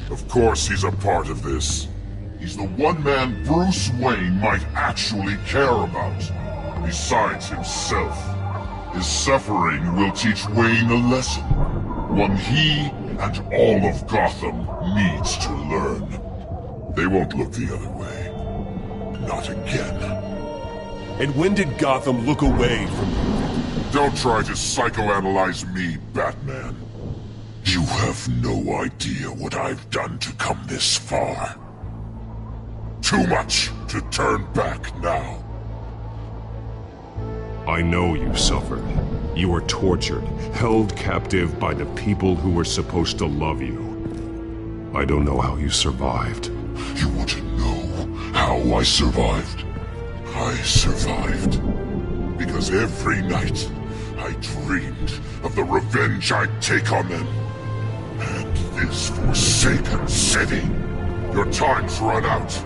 Of course he's a part of this. He's the one man Bruce Wayne might actually care about. Besides himself. His suffering will teach Wayne a lesson. One he and all of Gotham needs to learn. They won't look the other way. Not again. And when did Gotham look away from you? Don't try to psychoanalyze me, Batman. You have no idea what I've done to come this far. Too much to turn back now. I know you suffered. You were tortured, held captive by the people who were supposed to love you. I don't know how you survived. You want to know how I survived? I survived because every night I dreamed of the revenge I'd take on them. And this forsaken city. Your time's run out.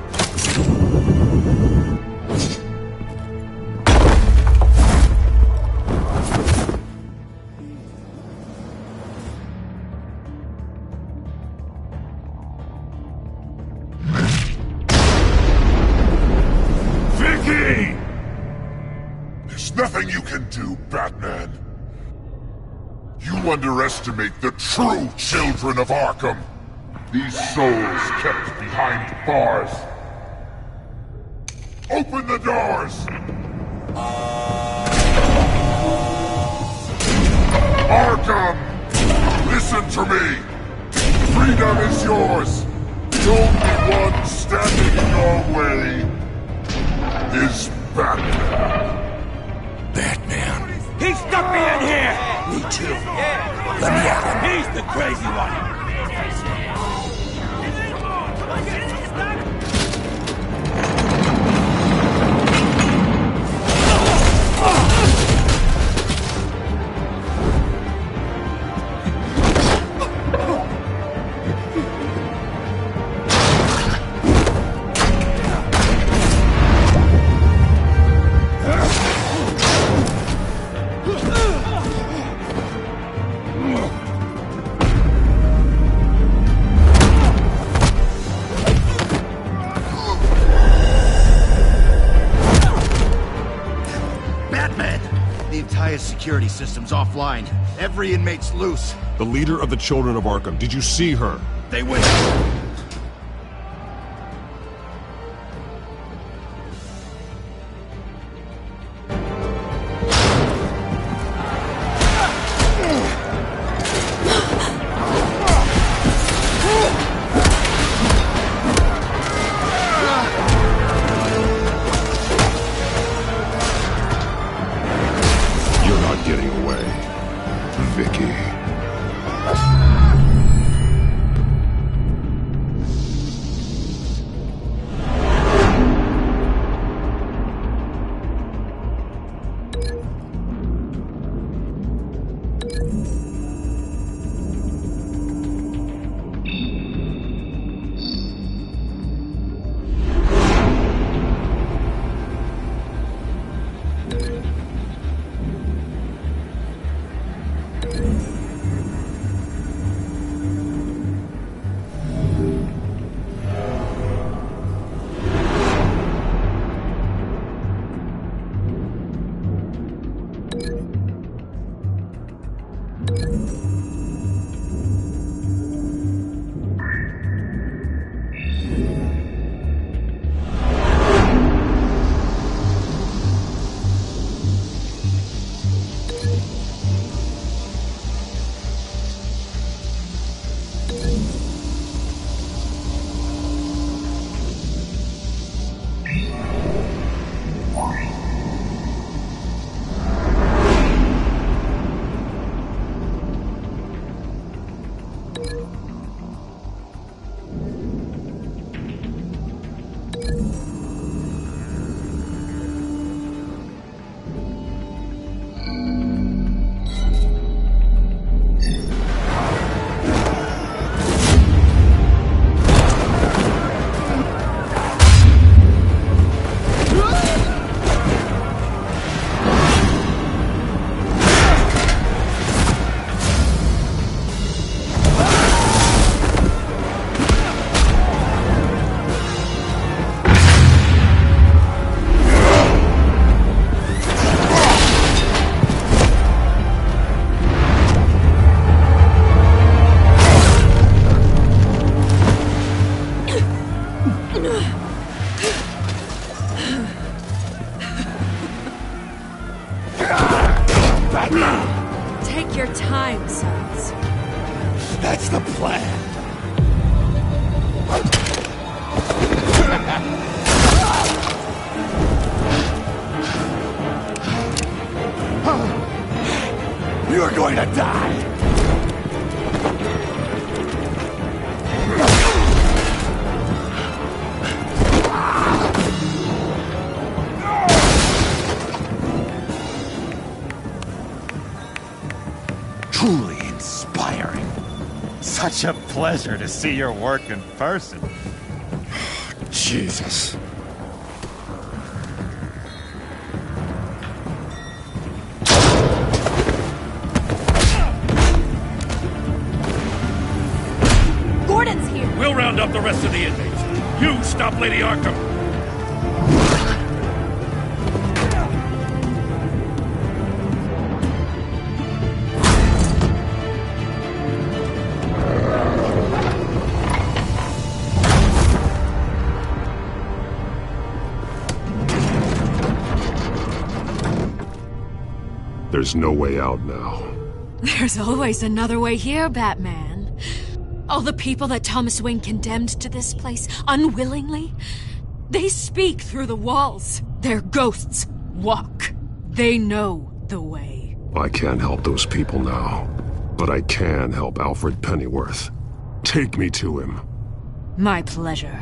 Nothing you can do, Batman. You underestimate the true children of Arkham. These souls kept behind bars. Open the doors! Arkham! Listen to me! Freedom is yours! The only one standing in your way is Batman. Batman. He stuck me in here! Me too. Let me at him. He's the crazy one! Security system's offline. Every inmate's loose. The leader of the Children of Arkham, did you see her? They went... Take your time, sons. That's the plan. You're going to die. Truly inspiring. Such a pleasure to see your work in person. Jesus. Gordon's here. We'll round up the rest of the inmates. You stop Lady Arkham. There's no way out now. There's always another way here, Batman. All the people that Thomas Wayne condemned to this place unwillingly, they speak through the walls. Their ghosts walk. They know the way. I can't help those people now, but I can help Alfred Pennyworth. Take me to him. My pleasure.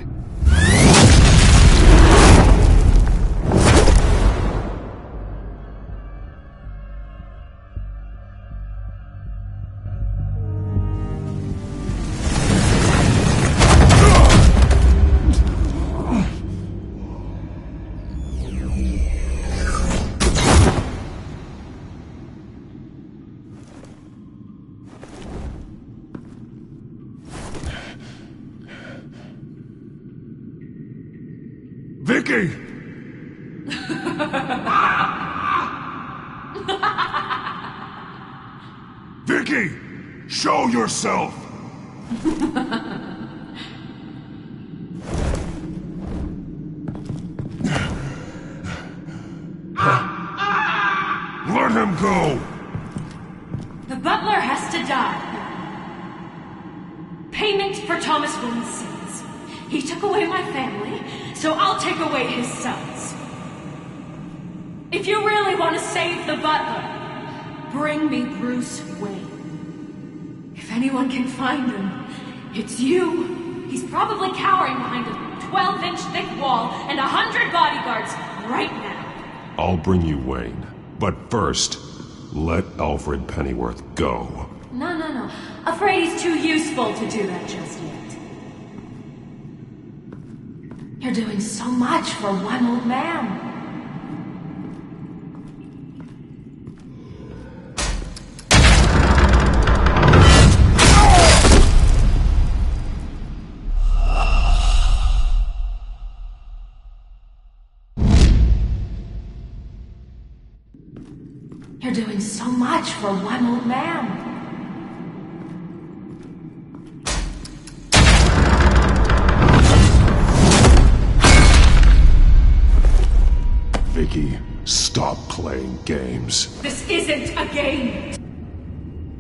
Vicky! Vicky! Show yourself! Let him go! The butler has to die. Payment for Thomas Wayne's sins. He took away my family, so I'll take away his sons. If you really want to save the butler, bring me Bruce Wayne. If anyone can find him, it's you. He's probably cowering behind a 12-inch thick wall and 100 bodyguards right now. I'll bring you Wayne, but first, let Alfred Pennyworth go. No. Afraid he's too useful to do that just yet. You're doing so much for one old man. You're doing so much for one old man. Vicky, stop playing games. This isn't a game.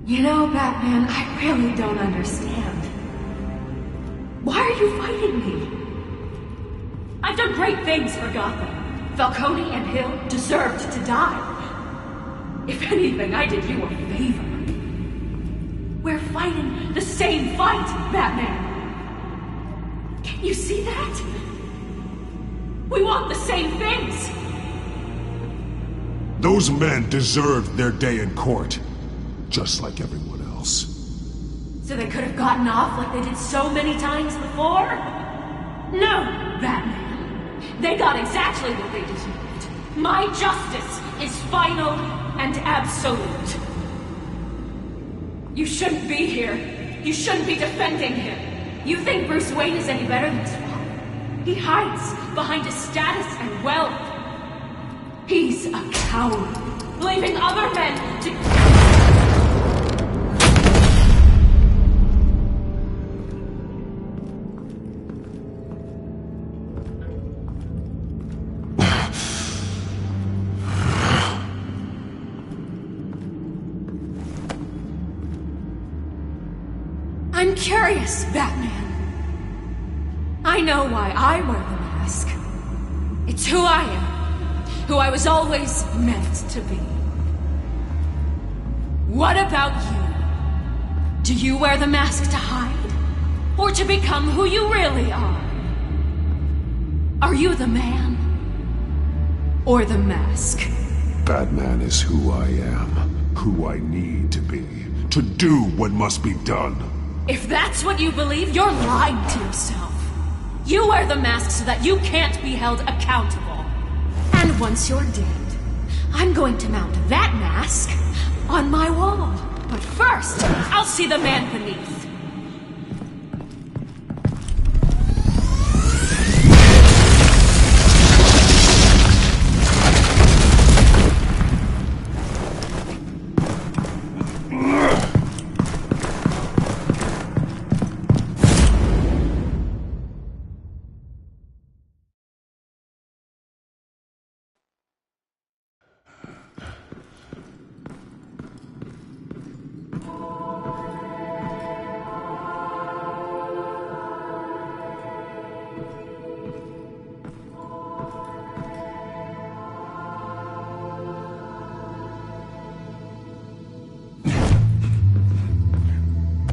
You know, Batman, I really don't understand. Why are you fighting me? I've done great things for Gotham. Falcone and Hill deserved to die. If anything, I did you a favor. We're fighting the same fight, Batman. Can't you see that? We want the same things. Those men deserved their day in court, just like everyone else. So they could have gotten off like they did so many times before? No, Batman. They got exactly what they deserved. My justice is final and absolute. You shouldn't be here. You shouldn't be defending him. You think Bruce Wayne is any better than his father? He hides behind his status and wealth. He's a coward, leaving other men to... I'm curious, Batman. I know why I wear the mask. It's who I am. Who I was always meant to be. What about you? Do you wear the mask to hide? Or to become who you really are? Are you the man? Or the mask? Batman is who I am. Who I need to be. To do what must be done. If that's what you believe, you're lying to yourself. You wear the mask so that you can't be held accountable. And once you're dead, I'm going to mount that mask on my wall. But first, I'll see the man beneath.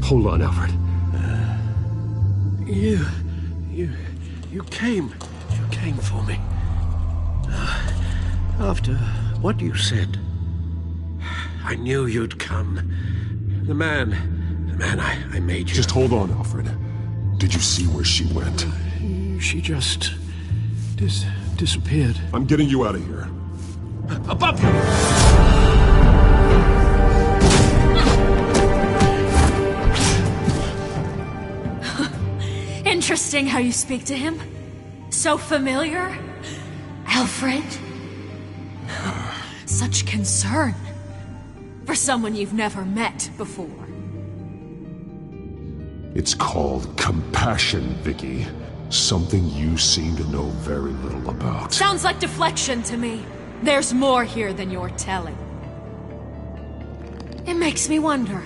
Hold on, Alfred. You came for me. After what you said, I knew you'd come. The man I made you. Just hold on, Alfred. Did you see where she went? She just disappeared. I'm getting you out of here. Above you! Interesting how you speak to him. So familiar. Alfred. Such concern. For someone you've never met before. It's called compassion, Vicky. Something you seem to know very little about. Sounds like deflection to me. There's more here than you're telling. It makes me wonder.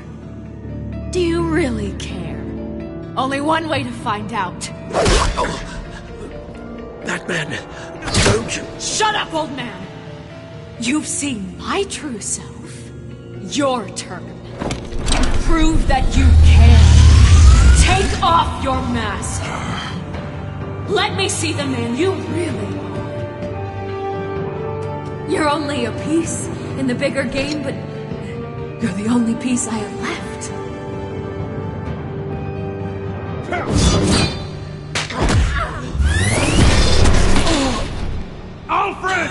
Do you really care? Only one way to find out. Batman, don't you... Shut up, old man! You've seen my true self. Your turn. Prove that you care. Take off your mask. Let me see the man you really are. You're only a piece in the bigger game, but you're the only piece I have left. Alfred!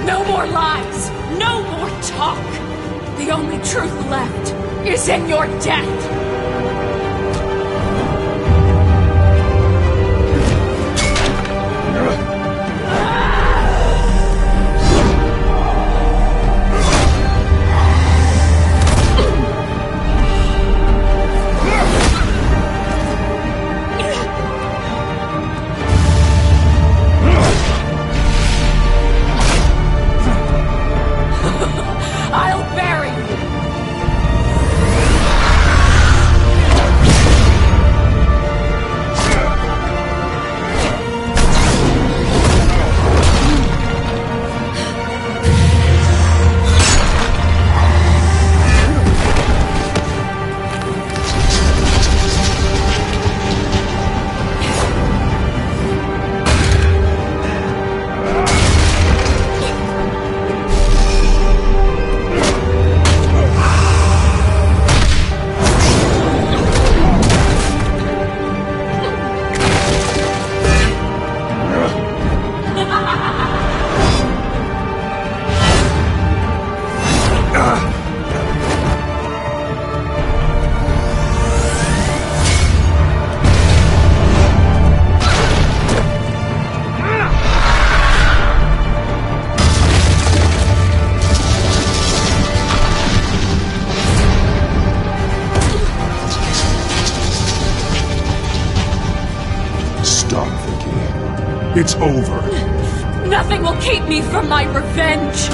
No more lies! No more talk! The only truth left is in your death! It's over. Nothing will keep me from my revenge!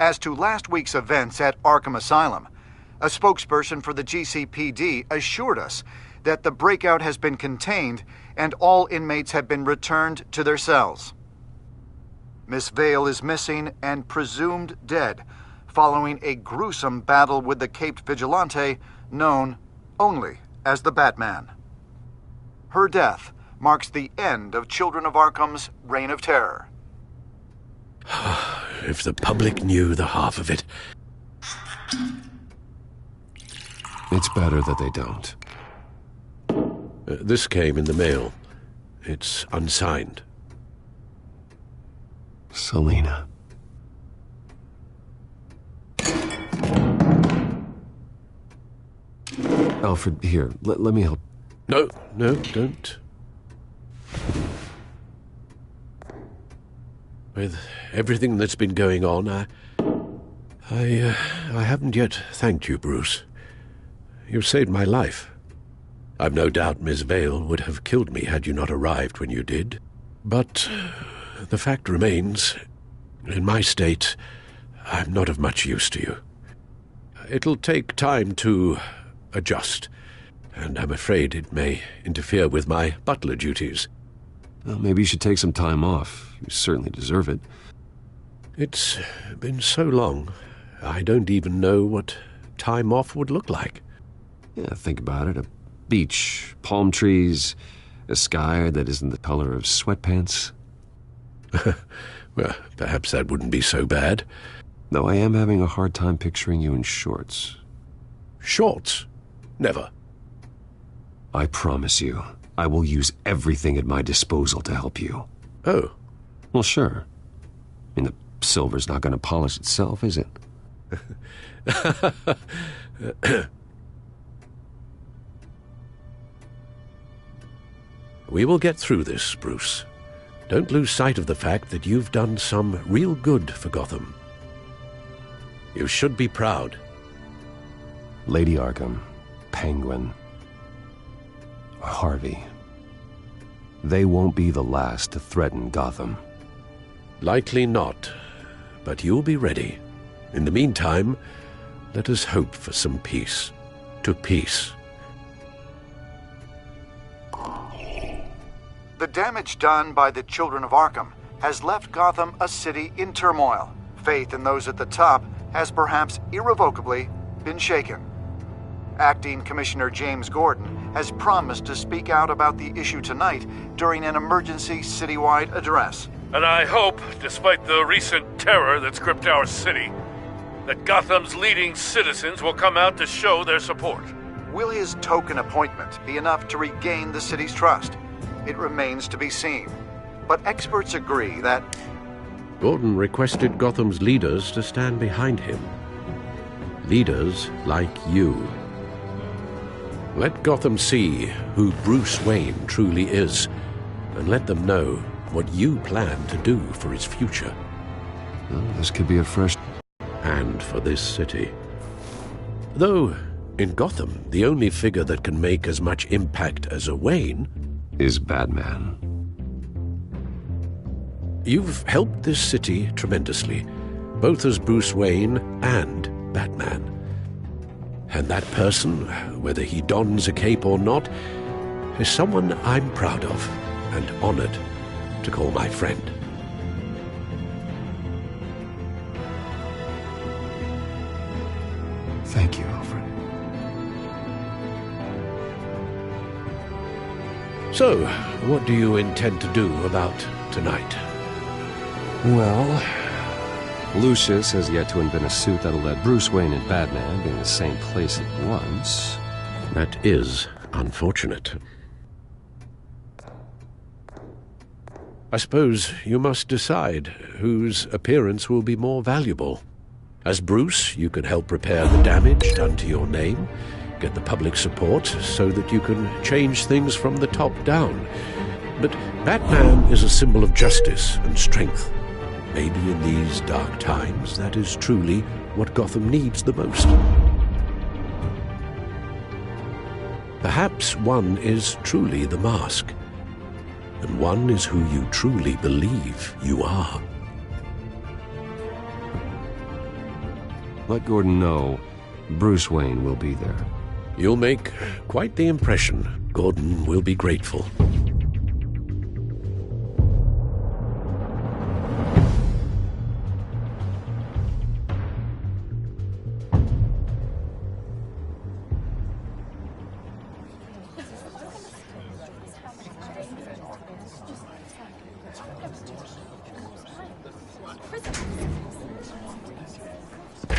As to last week's events at Arkham Asylum, a spokesperson for the GCPD assured us that the breakout has been contained and all inmates have been returned to their cells. Miss Vale is missing and presumed dead following a gruesome battle with the caped vigilante known only as the Batman. Her death marks the end of Children of Arkham's reign of terror. If the public knew the half of it. It's better that they don't. This came in the mail. It's unsigned. Selena. Alfred, here, let me help. No, don't. With everything that's been going on, I haven't yet thanked you, Bruce. You've saved my life. I've no doubt Miss Vale would have killed me had you not arrived when you did. But the fact remains, in my state, I'm not of much use to you. It'll take time to adjust, and I'm afraid it may interfere with my butler duties. Well, maybe you should take some time off. You certainly deserve it. It's been so long, I don't even know what time off would look like. Yeah, think about it. A beach, palm trees, a sky that isn't the color of sweatpants. Well, perhaps that wouldn't be so bad. Though I am having a hard time picturing you in shorts. Shorts? Never. I promise you, I will use everything at my disposal to help you. Oh. Well, sure. I mean, the silver's not going to polish itself, is it? We will get through this, Bruce. Don't lose sight of the fact that you've done some real good for Gotham. You should be proud. Lady Arkham, Penguin, Harvey. They won't be the last to threaten Gotham. Likely not, but you'll be ready. In the meantime, let us hope for some peace. To peace. The damage done by the children of Arkham has left Gotham a city in turmoil. Faith in those at the top has perhaps irrevocably been shaken. Acting Commissioner James Gordon has promised to speak out about the issue tonight during an emergency citywide address. And I hope, despite the recent terror that's gripped our city, that Gotham's leading citizens will come out to show their support. Will his token appointment be enough to regain the city's trust? It remains to be seen. But experts agree that Gordon requested Gotham's leaders to stand behind him. Leaders like you. Let Gotham see who Bruce Wayne truly is, and let them know what you plan to do for its future. Well, this could be a fresh... And for this city. Though, in Gotham, the only figure that can make as much impact as a Wayne is Batman. You've helped this city tremendously, both as Bruce Wayne and Batman. And that person, whether he dons a cape or not, is someone I'm proud of and honored to call my friend. Thank you, Alfred. So, what do you intend to do about tonight? Well, Lucius has yet to invent a suit that'll let Bruce Wayne and Batman be in the same place at once. That is unfortunate. I suppose you must decide whose appearance will be more valuable. As Bruce, you can help repair the damage done to your name, get the public support so that you can change things from the top down. But Batman is a symbol of justice and strength. Maybe in these dark times, that is truly what Gotham needs the most. Perhaps one is truly the mask, and one is who you truly believe you are. Let Gordon know Bruce Wayne will be there. You'll make quite the impression. Gordon will be grateful.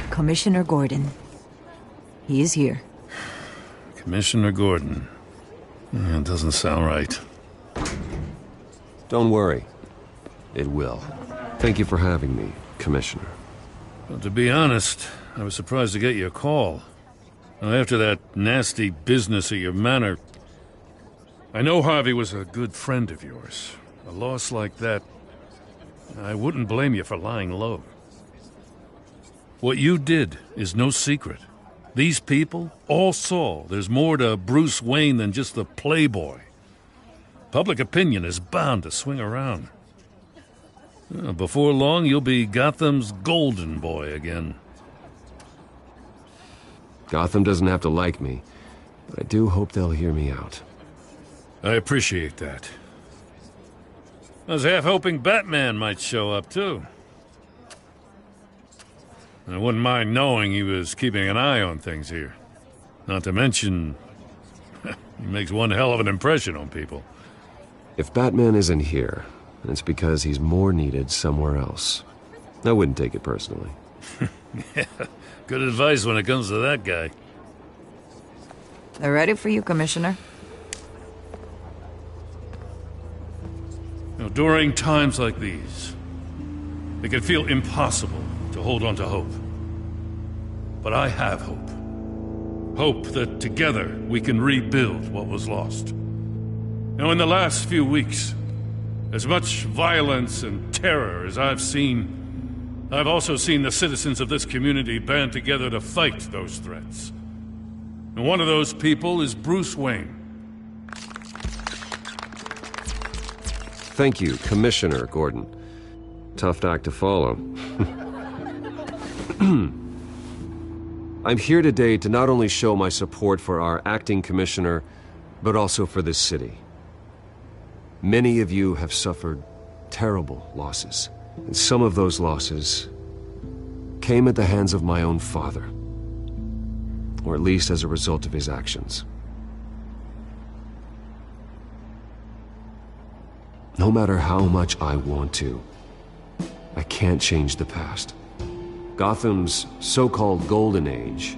Commissioner Gordon. He is here. Commissioner Gordon. That doesn't sound right. Don't worry. It will. Thank you for having me, Commissioner. Well, to be honest, I was surprised to get your call. Now, after that nasty business at your manor, I know Harvey was a good friend of yours. A loss like that, I wouldn't blame you for lying low. What you did is no secret. These people all saw there's more to Bruce Wayne than just the playboy. Public opinion is bound to swing around. Before long, you'll be Gotham's golden boy again. Gotham doesn't have to like me, but I do hope they'll hear me out. I appreciate that. I was half hoping Batman might show up, too. I wouldn't mind knowing he was keeping an eye on things here. Not to mention, he makes one hell of an impression on people. If Batman isn't here, And it's because he's more needed somewhere else. I wouldn't take it personally. Yeah, good advice when it comes to that guy. They're ready for you, Commissioner. You know, during times like these, it can feel impossible to hold on to hope. But I have hope. Hope that together we can rebuild what was lost. You know, in the last few weeks, as much violence and terror as I've seen, I've also seen the citizens of this community band together to fight those threats. And one of those people is Bruce Wayne. Thank you, Commissioner Gordon. Tough act to follow. I'm here today to not only show my support for our acting commissioner, but also for this city. Many of you have suffered terrible losses, and some of those losses came at the hands of my own father, or at least as a result of his actions. No matter how much I want to, I can't change the past. Gotham's so-called Golden Age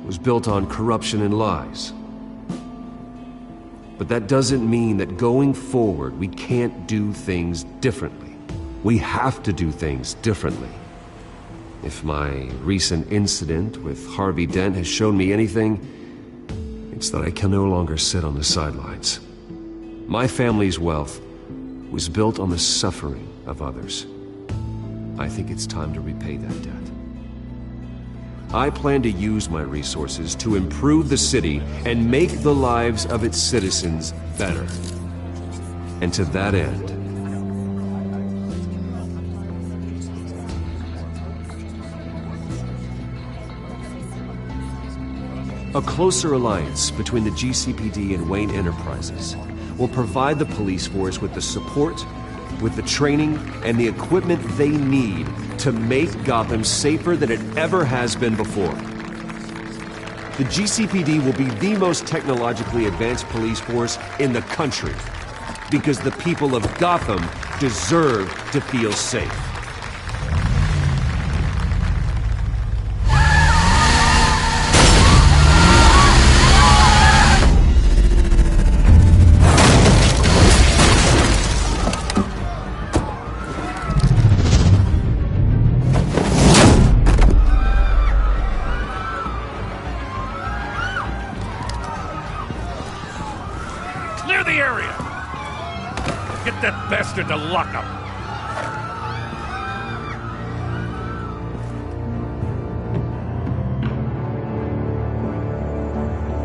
was built on corruption and lies. But that doesn't mean that going forward we can't do things differently. We have to do things differently. If my recent incident with Harvey Dent has shown me anything, it's that I can no longer sit on the sidelines. My family's wealth was built on the suffering of others. I think it's time to repay that debt. I plan to use my resources to improve the city and make the lives of its citizens better. And to that end, a closer alliance between the GCPD and Wayne Enterprises will provide the police force with the support, with the training, and the equipment they need to make Gotham safer than it ever has been before. The GCPD will be the most technologically advanced police force in the country, because the people of Gotham deserve to feel safe. To lock up.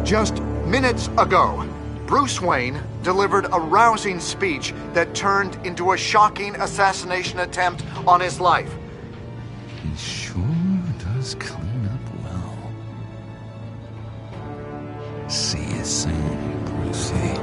Just minutes ago, Bruce Wayne delivered a rousing speech that turned into a shocking assassination attempt on his life. He sure does clean up well. See you soon, Brucey.